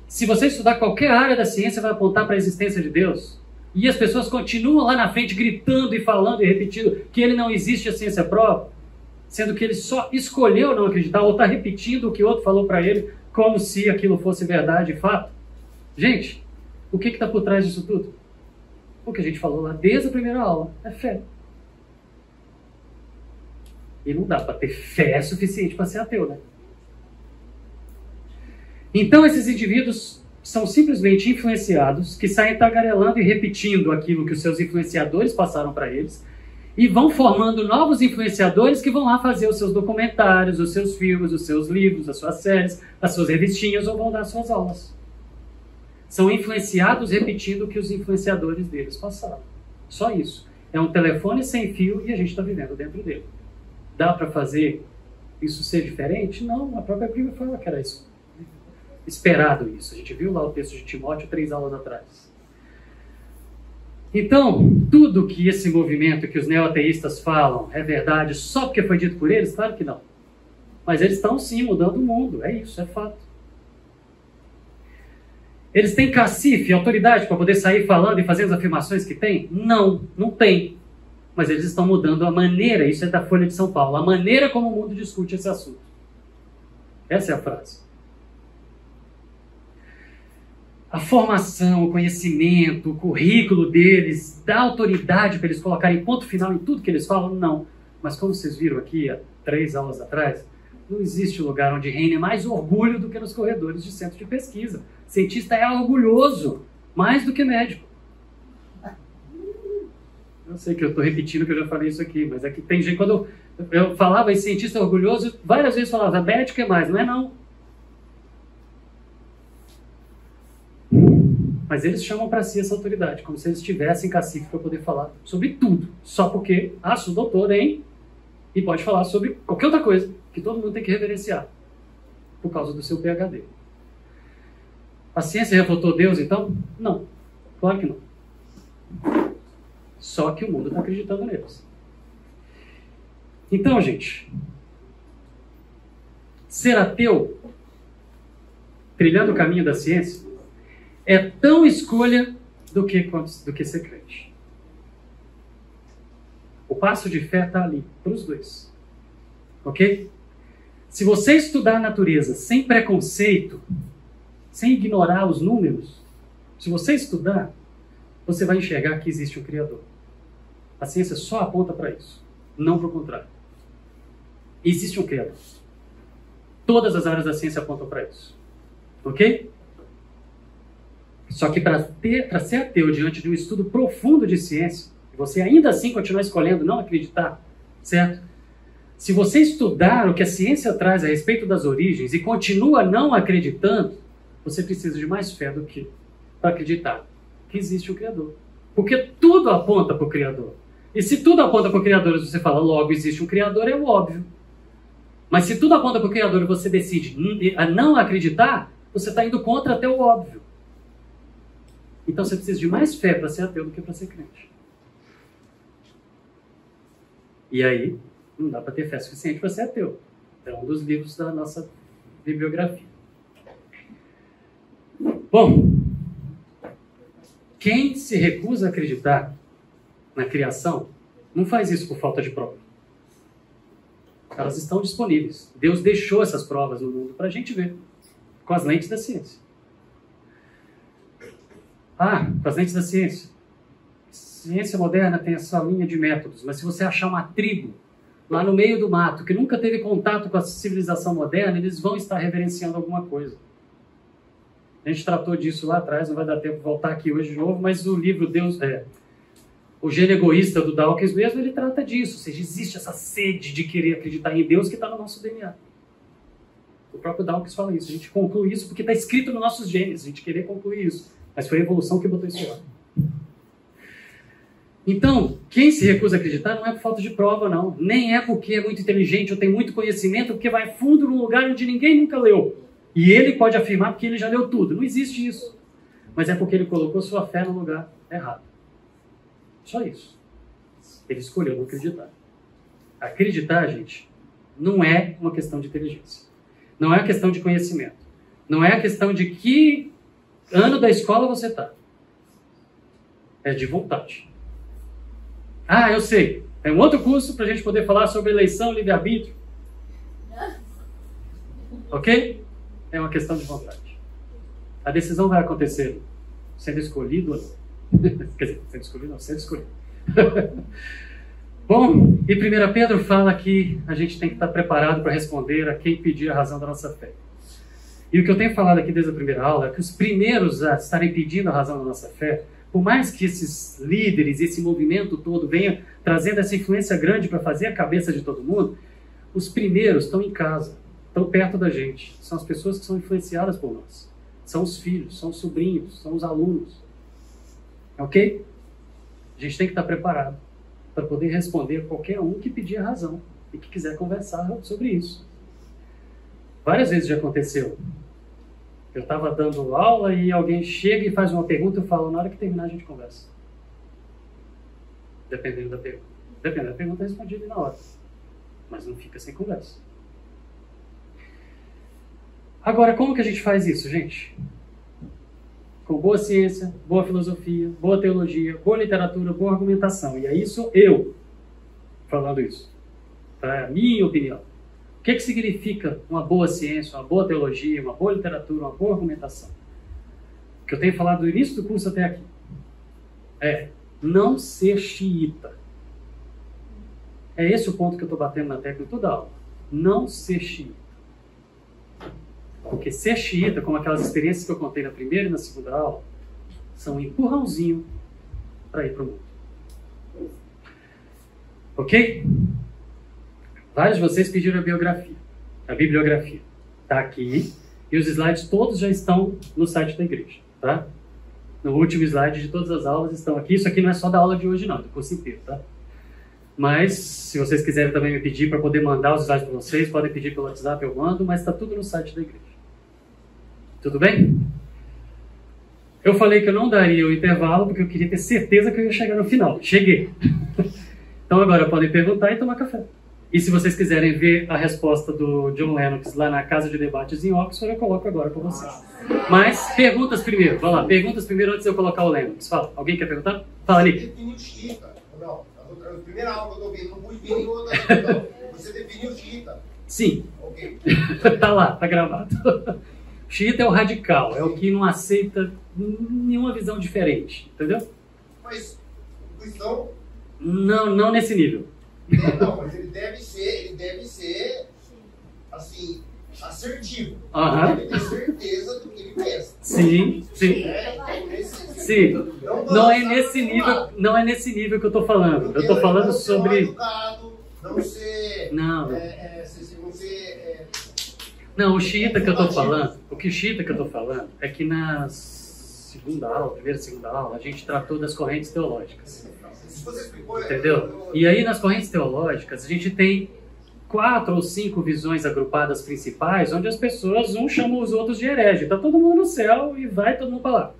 se você estudar qualquer área da ciência vai apontar para a existência de Deus, e as pessoas continuam lá na frente gritando e falando e repetindo que ele não existe, a ciência prova, sendo que ele só escolheu não acreditar ou está repetindo o que outro falou para ele como se aquilo fosse verdade e fato. Gente, o que está por trás disso tudo? O que a gente falou lá desde a primeira aula, é fé. E não dá para ter fé suficiente para ser ateu, né? Então esses indivíduos são simplesmente influenciados, que saem tagarelando e repetindo aquilo que os seus influenciadores passaram para eles, e vão formando novos influenciadores que vão lá fazer os seus documentários, os seus filmes, os seus livros, as suas séries, as suas revistinhas, ou vão dar suas aulas. São influenciados repetindo o que os influenciadores deles passaram. Só isso. É um telefone sem fio e a gente está vivendo dentro dele. Dá para fazer isso ser diferente? Não, a própria Bíblia fala que era isso. Esperado isso. A gente viu lá o texto de Timóteo 3 aulas atrás. Então, tudo que esse movimento, que os neoateístas falam, é verdade só porque foi dito por eles? Claro que não. Mas eles estão sim mudando o mundo. É isso, é fato. Eles têm cacife, autoridade para poder sair falando e fazendo as afirmações que têm? Não, não tem. Mas eles estão mudando a maneira, isso é da Folha de São Paulo, a maneira como o mundo discute esse assunto. Essa é a frase. A formação, o conhecimento, o currículo deles, dá autoridade para eles colocarem ponto final em tudo que eles falam? Não. Mas como vocês viram aqui, há 3 aulas atrás, não existe lugar onde reine mais orgulho do que nos corredores de centro de pesquisa. Cientista é orgulhoso, mais do que médico. Eu sei que eu estou repetindo que eu já falei isso aqui, mas é que tem gente, quando eu falava em cientista orgulhoso, várias vezes falava, médico é mais, não é não. Mas eles chamam para si essa autoridade, como se eles tivessem cacife para poder falar sobre tudo, só porque, sou doutor, hein? E pode falar sobre qualquer outra coisa, que todo mundo tem que reverenciar, por causa do seu PhD. A ciência refutou Deus, então? Não, claro que não. Só que o mundo está acreditando neles. Então, gente, ser ateu, trilhando o caminho da ciência, é tão escolha do que ser crente. O passo de fé está ali, para os dois. Ok? Se você estudar a natureza sem preconceito, sem ignorar os números, se você estudar, você vai enxergar que existe um Criador. A ciência só aponta para isso, não para o contrário. Existe um Criador. Todas as áreas da ciência apontam para isso. Ok? Só que para ser ateu diante de um estudo profundo de ciência, e você ainda assim continuar escolhendo não acreditar, certo? Se você estudar o que a ciência traz a respeito das origens e continua não acreditando, você precisa de mais fé do que para acreditar que existe um Criador. Porque tudo aponta para o Criador. E se tudo aponta para o Criador e você fala, logo existe um Criador, é o óbvio. Mas se tudo aponta para o Criador e você decide a não acreditar, você está indo contra até o óbvio. Então você precisa de mais fé para ser ateu do que para ser crente. E aí, não dá para ter fé suficiente para ser ateu. É um dos livros da nossa bibliografia. Bom, quem se recusa a acreditar na criação não faz isso por falta de prova. Elas estão disponíveis. Deus deixou essas provas no mundo para a gente ver, com as lentes da ciência. Com as lentes da ciência. Ciência moderna tem a sua linha de métodos, mas se você achar uma tribo lá no meio do mato que nunca teve contato com a civilização moderna, eles vão estar reverenciando alguma coisa. A gente tratou disso lá atrás, não vai dar tempo de voltar aqui hoje de novo, mas o livro O Gênio Egoísta do Dawkins mesmo, ele trata disso. Ou seja, existe essa sede de querer acreditar em Deus que está no nosso DNA. O próprio Dawkins fala isso. A gente conclui isso porque está escrito nos nossos genes, a gente querer concluir isso. Mas foi a evolução que botou isso lá. Então, quem se recusa a acreditar não é por falta de prova, não. Nem é porque é muito inteligente ou tem muito conhecimento, porque vai fundo num lugar onde ninguém nunca leu. E ele pode afirmar porque ele já leu tudo. Não existe isso. Mas é porque ele colocou sua fé no lugar errado. Só isso. Ele escolheu não acreditar. Acreditar, gente, não é uma questão de inteligência. Não é uma questão de conhecimento. Não é a questão de que ano da escola você está. É de vontade. Eu sei. É um outro curso para a gente poder falar sobre eleição, livre-arbítrio. Ok? É uma questão de vontade. A decisão vai acontecer sendo escolhido ou não. Quer dizer, sendo escolhido não, sendo escolhido. Bom, e 1 Pedro fala que a gente tem que estar preparado para responder a quem pedir a razão da nossa fé. E o que eu tenho falado aqui desde a primeira aula é que os primeiros a estarem pedindo a razão da nossa fé, por mais que esses líderes, esse movimento todo venha trazendo essa influência grande para fazer a cabeça de todo mundo, os primeiros estão em casa, estão perto da gente. São as pessoas que são influenciadas por nós. São os filhos, são os sobrinhos, são os alunos. Ok? A gente tem que estar preparado para poder responder a qualquer um que pedir a razão e que quiser conversar sobre isso. Várias vezes já aconteceu. Eu estava dando aula e alguém chega e faz uma pergunta e eu falo, na hora que terminar a gente conversa. Dependendo da pergunta. Dependendo da pergunta, eu respondi ali na hora. Mas não fica sem conversa. Agora, como que a gente faz isso, gente? Com boa ciência, boa filosofia, boa teologia, boa literatura, boa argumentação. E aí sou eu falando isso. É a minha opinião. O que significa uma boa ciência, uma boa teologia, uma boa literatura, uma boa argumentação? O que eu tenho falado do início do curso até aqui é não ser xiita. É esse o ponto que eu estou batendo na tecla em toda a aula. Não ser xiita. Porque ser xiita, como aquelas experiências que eu contei na primeira e na segunda aula, são um empurrãozinho para ir para o mundo. Ok? Vários de vocês pediram a bibliografia. Está aqui. E os slides todos já estão no site da igreja. Tá? No último slide de todas as aulas estão aqui. Isso aqui não é só da aula de hoje não, do curso inteiro. Tá? Mas, se vocês quiserem também me pedir para poder mandar os slides para vocês, podem pedir pelo WhatsApp, eu mando, mas está tudo no site da igreja. Tudo bem? Eu falei que eu não daria o intervalo, porque eu queria ter certeza que eu ia chegar no final. Cheguei. Então agora podem perguntar e tomar café. E se vocês quiserem ver a resposta do John Lennox lá na Casa de Debates em Oxford, eu coloco agora para vocês. Mas perguntas primeiro. Vamos lá, perguntas primeiro antes de eu colocar o Lennox. Fala, alguém quer perguntar? Fala, Nick. Você definiu xiita. Não, a primeira aula que eu estou vendo, não fui ver em outra. Não. Você definiu xiita. Sim. Ok. Tá lá, tá gravado. Xiita é o radical, é o que não aceita nenhuma visão diferente, entendeu? Mas o cristão... Não nesse nível. Não, mas ele deve ser assim, assertivo. Aham. Ele deve ter certeza do que ele pensa. Sim. Sim. Não é nesse nível que eu estou falando. Eu estou falando sobre... Educado, não ser... Não, o xiita que eu estou falando, é que na primeira e segunda aula, a gente tratou das correntes teológicas. Entendeu? E aí nas correntes teológicas, a gente tem 4 ou 5 visões agrupadas principais, onde as pessoas, chamam os outros de herege. Está todo mundo no céu e vai todo mundo para lá.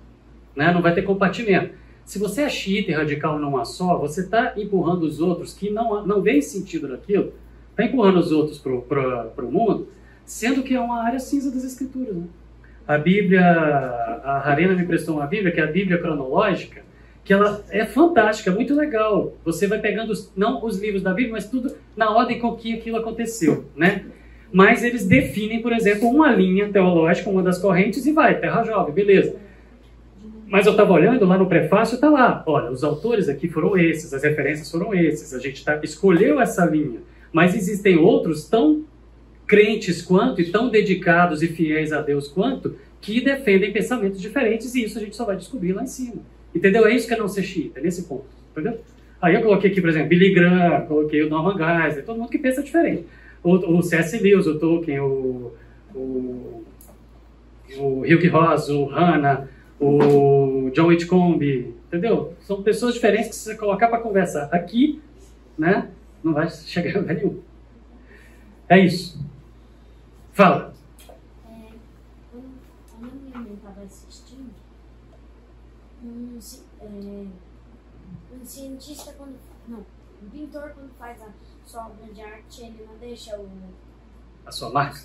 Né? Não vai ter compartimento. Se você é xiita e radical numa só, você está empurrando os outros que não veem sentido naquilo, está empurrando os outros para o mundo, sendo que é uma área cinza das escrituras. Né? a Bíblia, a Harena me prestou uma Bíblia, que é a Bíblia cronológica, que ela é fantástica, muito legal. Você vai pegando, não os livros da Bíblia, mas tudo na ordem com que aquilo aconteceu, né? Mas eles definem, por exemplo, uma linha teológica, uma das correntes, e vai, Terra Jovem, beleza. Mas eu estava olhando lá no prefácio, está lá, olha, os autores aqui foram esses, as referências foram esses, a gente escolheu essa linha, mas existem outros tão crentes quanto, e tão dedicados e fiéis a Deus quanto, que defendem pensamentos diferentes, e isso a gente só vai descobrir lá em cima. Entendeu? É isso que é não ser xiita, é nesse ponto. Entendeu? Aí eu coloquei aqui, por exemplo, Billy Graham, coloquei o Norman Geisler, todo mundo que pensa diferente. O C.S. Lewis, o Tolkien, o Hugh Ross, o Hanna, o John Whitcomb, entendeu? São pessoas diferentes que se você colocar para conversar aqui, né, não vai chegar a lugar nenhum. É isso. Fala. Quando a minha mãe estava assistindo, um cientista, um pintor, quando faz a sua obra de arte, ele não deixa a sua marca?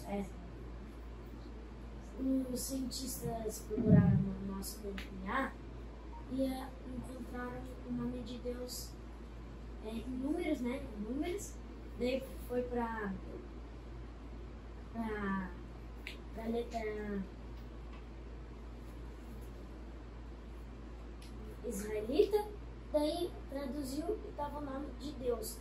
Os cientistas procuraram no nosso DNA e encontraram o nome de Deus em números, né? Em números. Daí foi para letra israelita, daí traduziu e estava o nome de Deus.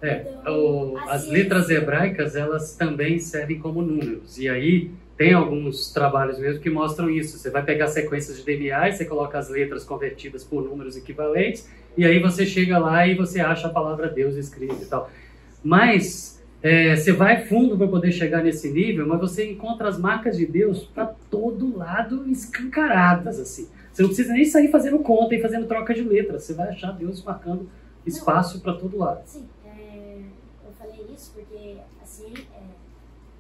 Então, as letras hebraicas, elas também servem como números. E aí tem alguns trabalhos mesmo que mostram isso. Você vai pegar sequências de DNA e você coloca as letras convertidas por números equivalentes, e aí você chega lá e você acha a palavra Deus escrita e tal. Mas você vai fundo para poder chegar nesse nível, mas você encontra as marcas de Deus para todo lado escancaradas, assim. Você não precisa nem sair fazendo conta e fazendo troca de letras. Você vai achar Deus marcando espaço para todo lado. Sim, eu falei isso porque assim...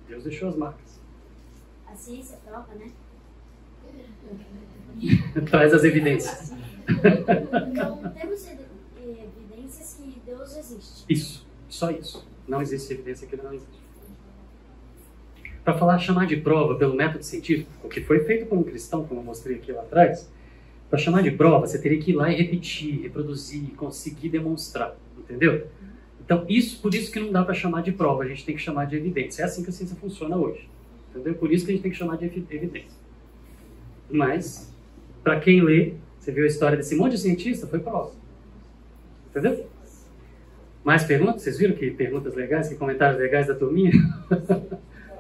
Deus deixou as marcas. A ciência prova, né? Traz as evidências. Então, temos evidências que Deus existe. Isso, só isso. Não existe evidência que ele não existe. Para chamar de prova pelo método científico, o que foi feito por um cristão, como eu mostrei aqui lá atrás, para chamar de prova, você teria que ir lá e repetir, reproduzir, conseguir demonstrar, entendeu? Então, por isso que não dá para chamar de prova, a gente tem que chamar de evidência. É assim que a ciência funciona hoje, entendeu? Por isso que a gente tem que chamar de evidência. Mas, para quem lê, você viu a história desse monte de cientista, foi prova. Entendeu? Mais perguntas? Vocês viram que perguntas legais, que comentários legais da turminha?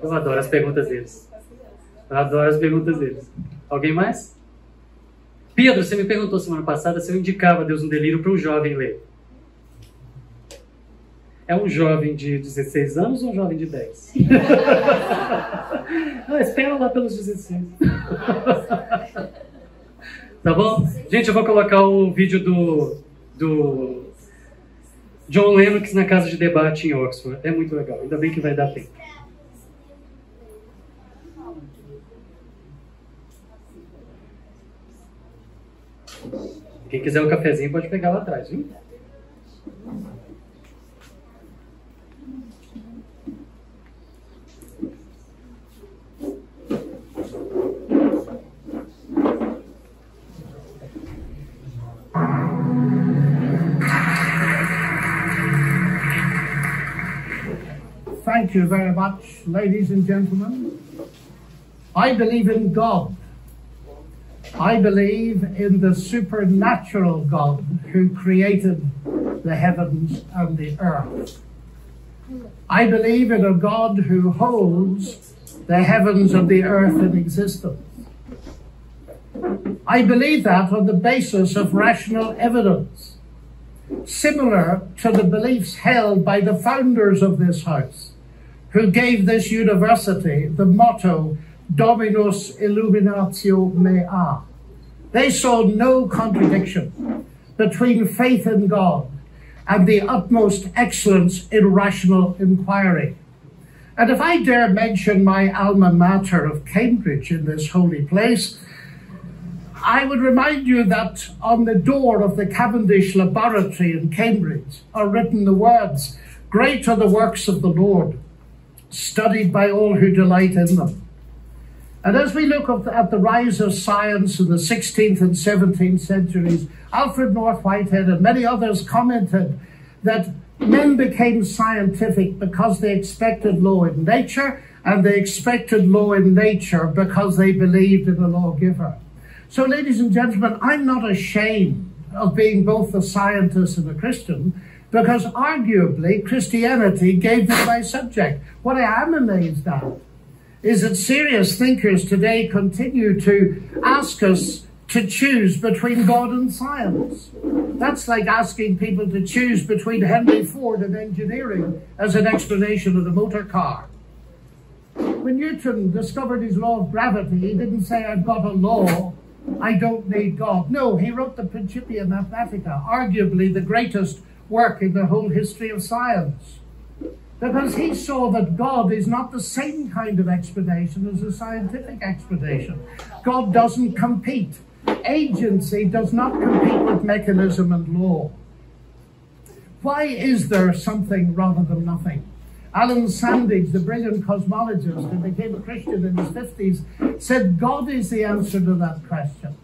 Eu adoro as perguntas deles. Eu adoro as perguntas deles. Alguém mais? Pedro, você me perguntou semana passada se eu indicava Deus no Delírio para um jovem ler. É um jovem de 16 anos ou um jovem de 10? Espera lá pelos 16. Tá bom? Gente, eu vou colocar o vídeo do John Lennox na casa de debate em Oxford. É muito legal, ainda bem que vai dar tempo. Quem quiser um cafezinho pode pegar lá atrás, viu? Thank you very much, ladies and gentlemen. I believe in God. I believe in the supernatural God who created the heavens and the earth. I believe in a God who holds the heavens and the earth in existence. I believe that on the basis of rational evidence, similar to the beliefs held by the founders of this house, who gave this university the motto Dominus Illuminatio Mea. They saw no contradiction between faith in God and the utmost excellence in rational inquiry. And if I dare mention my alma mater of Cambridge in this holy place, I would remind you that on the door of the Cavendish Laboratory in Cambridge are written the words, "Great are the works of the Lord, studied by all who delight in them." And as we look at the rise of science in the 16th and 17th centuries, Alfred North Whitehead and many others commented that men became scientific because they expected law in nature, and they expected law in nature because they believed in a lawgiver. So, ladies and gentlemen, I'm not ashamed of being both a scientist and a Christian, because arguably Christianity gave me my subject. What I am amazed at is that serious thinkers today continue to ask us to choose between God and science. That's like asking people to choose between Henry Ford and engineering as an explanation of the motor car. When Newton discovered his law of gravity, he didn't say, I've got a law, I don't need God. No, he wrote the Principia Mathematica, arguably the greatest work in the whole history of science. Because he saw that God is not the same kind of explanation as a scientific explanation. God doesn't compete. Agency does not compete with mechanism and law. Why is there something rather than nothing? Alan Sandage, the brilliant cosmologist who became a Christian in his 50s, said God is the answer to that question.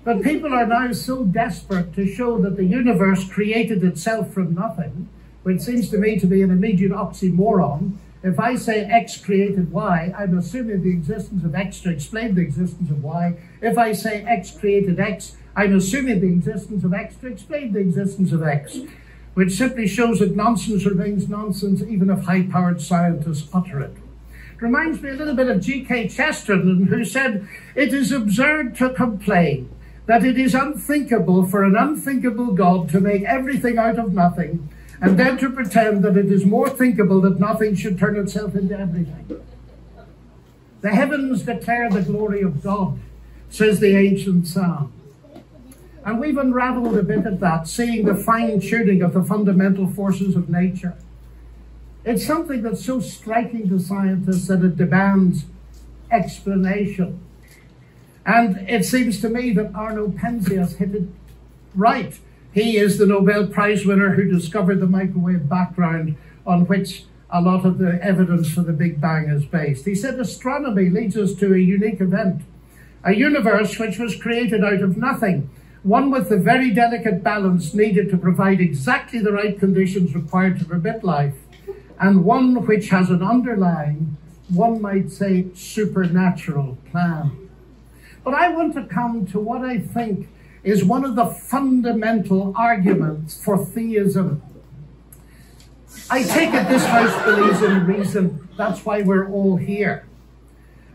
But people are now so desperate to show that the universe created itself from nothing, which seems to me to be an immediate oxymoron. If I say X created Y, I'm assuming the existence of X to explain the existence of Y. If I say X created X, I'm assuming the existence of X to explain the existence of X, which simply shows that nonsense remains nonsense even if high-powered scientists utter it. It reminds me a little bit of G.K. Chesterton, who said, "It is absurd to complain that it is unthinkable for an unthinkable God to make everything out of nothing, and then to pretend that it is more thinkable that nothing should turn itself into everything. The heavens declare the glory of God," says the ancient psalm. And we've unraveled a bit of that, seeing the fine-tuning of the fundamental forces of nature. It's something that's so striking to scientists that it demands explanation. And it seems to me that Arno Penzias hit it right. He is the Nobel Prize winner who discovered the microwave background on which a lot of the evidence for the Big Bang is based. He said astronomy leads us to a unique event, a universe which was created out of nothing, one with the very delicate balance needed to provide exactly the right conditions required to permit life, and one which has an underlying, one might say, supernatural plan. But I want to come to what I think is one of the fundamental arguments for theism. I take it this house believes in reason. That's why we're all here.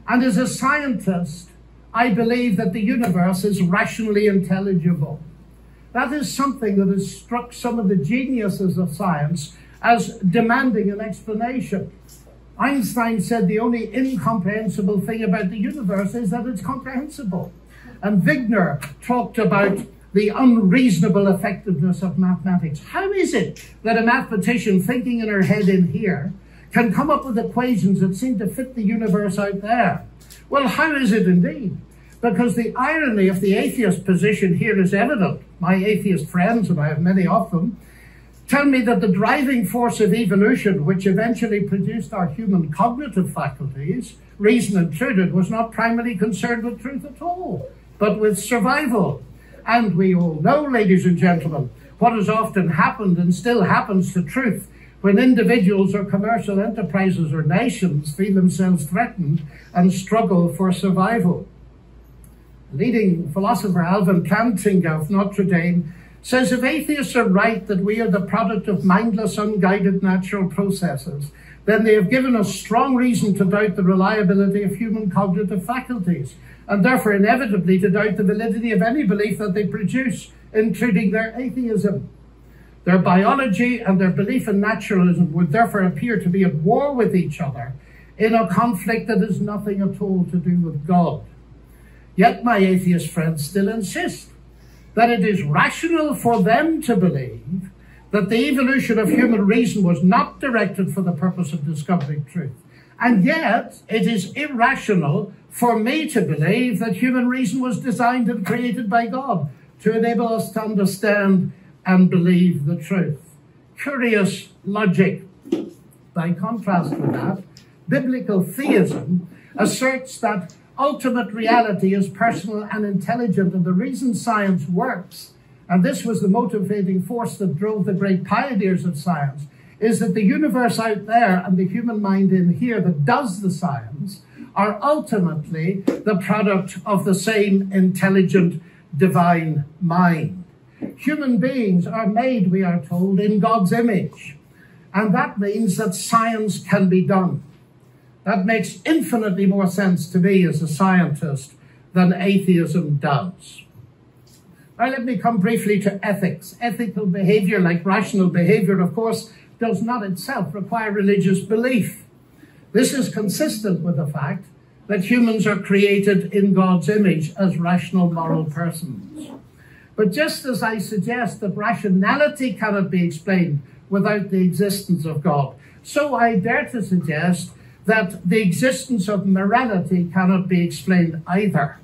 And as a scientist, I believe that the universe is rationally intelligible. That is something that has struck some of the geniuses of science as demanding an explanation. Einstein said the only incomprehensible thing about the universe is that it's comprehensible. And Wigner talked about the unreasonable effectiveness of mathematics. How is it that a mathematician thinking in her head in here can come up with equations that seem to fit the universe out there? Well, how is it indeed? Because the irony of the atheist position here is evident. My atheist friends, and I have many of them, tell me that the driving force of evolution, which eventually produced our human cognitive faculties, reason included, was not primarily concerned with truth at all, but with survival. And we all know, ladies and gentlemen, what has often happened and still happens to truth when individuals or commercial enterprises or nations feel themselves threatened and struggle for survival. Leading philosopher Alvin Plantinga of Notre Dame says, if atheists are right that we are the product of mindless, unguided natural processes, then they have given us strong reason to doubt the reliability of human cognitive faculties, and therefore inevitably to doubt the validity of any belief that they produce, including their atheism. Their biology and their belief in naturalism would therefore appear to be at war with each other in a conflict that has nothing at all to do with God. Yet my atheist friends still insist that it is rational for them to believe that the evolution of human reason was not directed for the purpose of discovering truth. And yet it is irrational for me to believe that human reason was designed and created by God to enable us to understand and believe the truth. Curious logic. By contrast with that, biblical theism asserts that ultimate reality is personal and intelligent. And the reason science works, and this was the motivating force that drove the great pioneers of science, is that the universe out there and the human mind in here that does the science are ultimately the product of the same intelligent divine mind. Human beings are made, we are told, in God's image. And that means that science can be done. That makes infinitely more sense to me as a scientist than atheism does. Now let me come briefly to ethics. Ethical behavior, like rational behavior, of course, does not itself require religious belief. This is consistent with the fact that humans are created in God's image as rational moral persons. But just as I suggest that rationality cannot be explained without the existence of God, so I dare to suggest that the existence of morality cannot be explained either.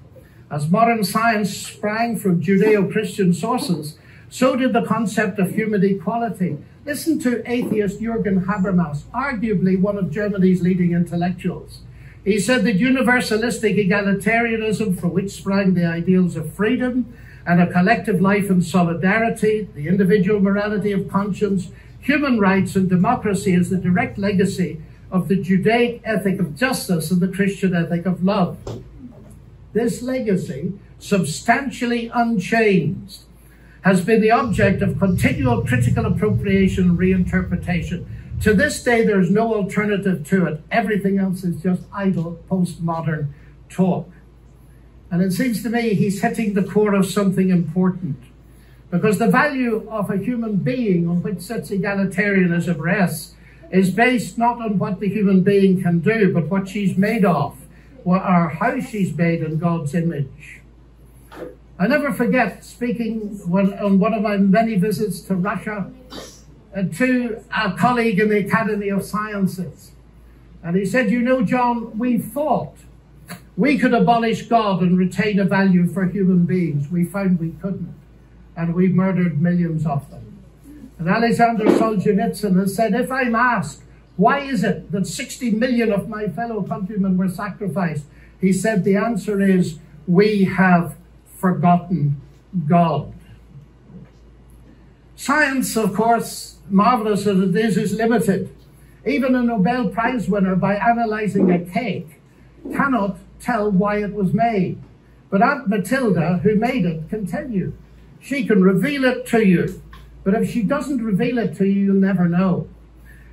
As modern science sprang from Judeo-Christian sources, so did the concept of human equality. Listen to atheist Jürgen Habermas, arguably one of Germany's leading intellectuals. He said that universalistic egalitarianism, from which sprang the ideals of freedom and a collective life in solidarity, the individual morality of conscience, human rights and democracy, is the direct legacy of the Judaic ethic of justice and the Christian ethic of love. This legacy, substantially unchanged, has been the object of continual critical appropriation and reinterpretation. To this day, there is no alternative to it. Everything else is just idle, postmodern talk. And it seems to me he's hitting the core of something important, because the value of a human being on which such egalitarianism rests is based not on what the human being can do, but what she's made of, or how she's made in God's image. I never forget speaking on one of my many visits to Russia to a colleague in the Academy of Sciences. And he said, "You know, John, we thought we could abolish God and retain a value for human beings. We found we couldn't, and we murdered millions of them." And Alexander Solzhenitsyn has said, if I'm asked, why is it that 60 million of my fellow countrymen were sacrificed? He said, the answer is, we have forgotten God. Science, of course, marvelous as it is limited. Even a Nobel Prize winner, by analyzing a cake, cannot tell why it was made. But Aunt Matilda, who made it, can tell you. She can reveal it to you. But if she doesn't reveal it to you, you'll never know.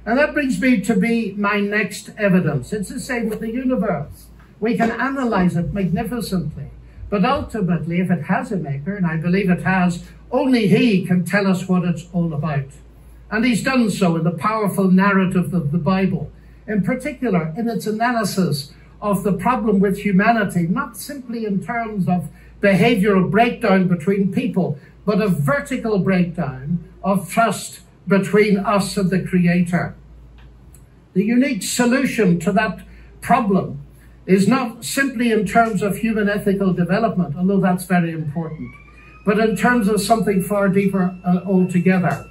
And that brings me to my next evidence. It's the same with the universe. We can analyze it magnificently. But ultimately, if it has a maker, and I believe it has, only he can tell us what it's all about. And he's done so in the powerful narrative of the Bible, in particular in its analysis of the problem with humanity, not simply in terms of behavioral breakdown between people, but a vertical breakdown of trust between us and the Creator. The unique solution to that problem is not simply in terms of human ethical development, although that's very important, but in terms of something far deeper altogether.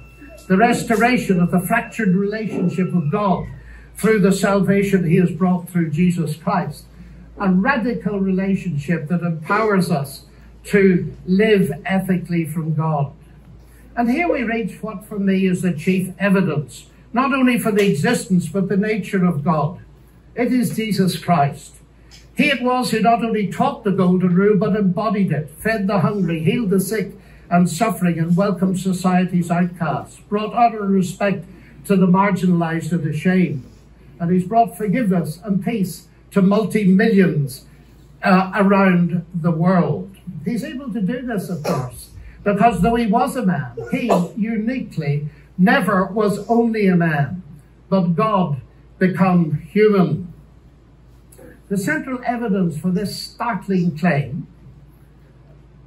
The restoration of the fractured relationship of God through the salvation he has brought through Jesus Christ. A radical relationship that empowers us to live ethically from God. And here we reach what for me is the chief evidence, not only for the existence but the nature of God. It is Jesus Christ. He it was who not only taught the golden rule but embodied it, fed the hungry, healed the sick and suffering, and welcomed society's outcasts, brought honor and respect to the marginalized and ashamed. And he's brought forgiveness and peace to multi-millions around the world. He's able to do this, of course, because though he was a man, he uniquely never was only a man, but God become human. The central evidence for this startling claim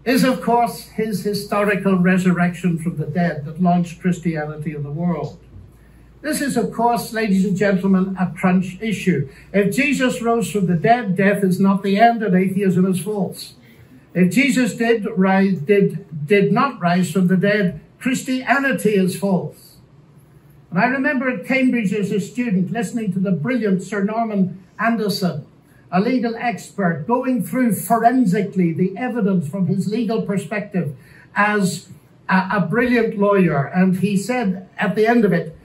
is, of course, his historical resurrection from the dead that launched Christianity in the world. This is, of course, ladies and gentlemen, a crunch issue. If Jesus rose from the dead, death is not the end and atheism is false. If Jesus did not rise from the dead, Christianity is false. And I remember at Cambridge as a student listening to the brilliant Sir Norman Anderson, a legal expert, going through forensically the evidence from his legal perspective as a brilliant lawyer. And he said at the end of it,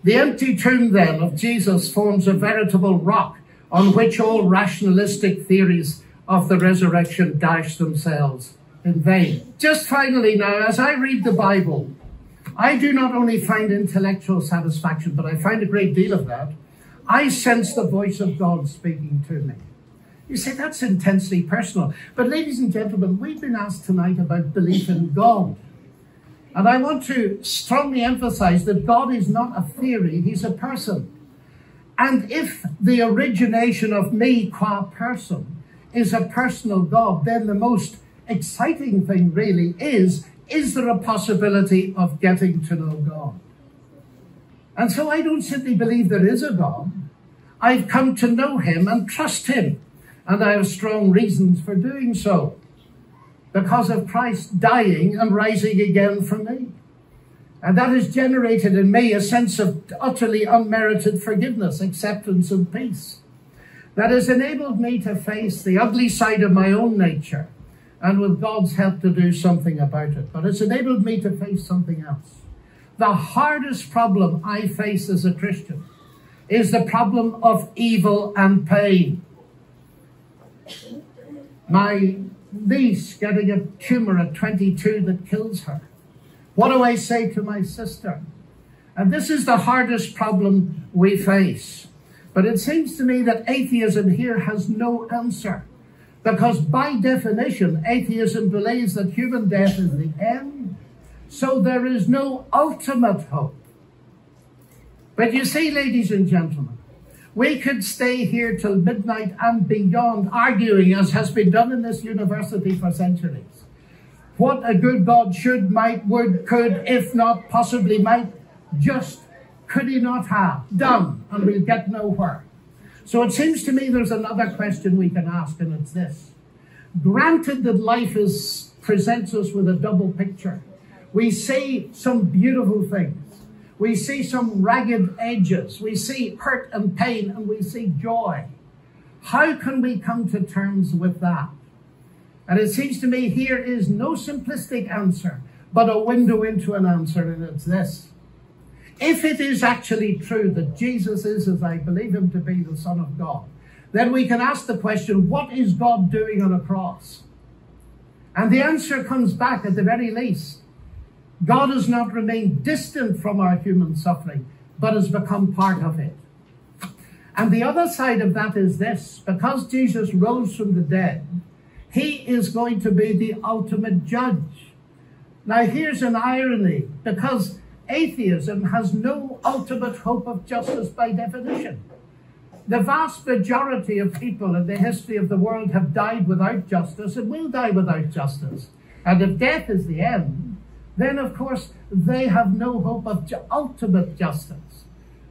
the empty tomb then of Jesus forms a veritable rock on which all rationalistic theories of the resurrection dash themselves in vain. Just finally now, as I read the Bible, I do not only find intellectual satisfaction, but I find a great deal of that. I sense the voice of God speaking to me. You say, that's intensely personal. But ladies and gentlemen, we've been asked tonight about belief in God. And I want to strongly emphasize that God is not a theory, he's a person. And if the origination of me qua person is a personal God, then the most exciting thing really is there a possibility of getting to know God? And so I don't simply believe there is a God. I've come to know him and trust him. And I have strong reasons for doing so, because of Christ dying and rising again for me. And that has generated in me a sense of utterly unmerited forgiveness, acceptance, and peace. That has enabled me to face the ugly side of my own nature, and with God's help to do something about it. But it's enabled me to face something else. The hardest problem I face as a Christian is the problem of evil and pain. My niece getting a tumor at 22 that kills her. What do I say to my sister? And this is the hardest problem we face. But it seems to me that atheism here has no answer. Because by definition, atheism believes that human death is the end. So there is no ultimate hope. But you see, ladies and gentlemen, we could stay here till midnight and beyond arguing, as has been done in this university for centuries. What a good God should, might, would, could, if not, possibly might, just could he not have done, and we'll get nowhere. So it seems to me there's another question we can ask, and it's this. Granted that life presents us with a double picture. We see some beautiful things. We see some ragged edges. We see hurt and pain, and we see joy. How can we come to terms with that? And it seems to me here is no simplistic answer, but a window into an answer, and it's this. If it is actually true that Jesus is, as I believe him to be, the Son of God, then we can ask the question, what is God doing on a cross? And the answer comes back at the very least. God has not remained distant from our human suffering, but has become part of it. And the other side of that is this. Because Jesus rose from the dead, he is going to be the ultimate judge. Now here's an irony, because atheism has no ultimate hope of justice by definition. The vast majority of people in the history of the world have died without justice and will die without justice. And if death is the end, then of course they have no hope of ultimate justice.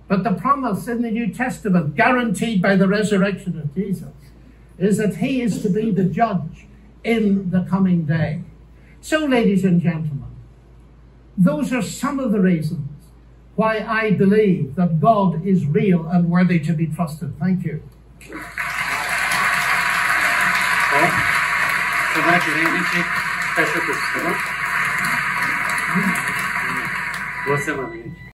But the promise in the New Testament, guaranteed by the resurrection of Jesus, is that he is to be the judge in the coming day. So, ladies and gentlemen, those are some of the reasons why I believe that God is real and worthy to be trusted. Thank you. Semana que vem a gente fecha o curso, tá bom? Boa semana, gente.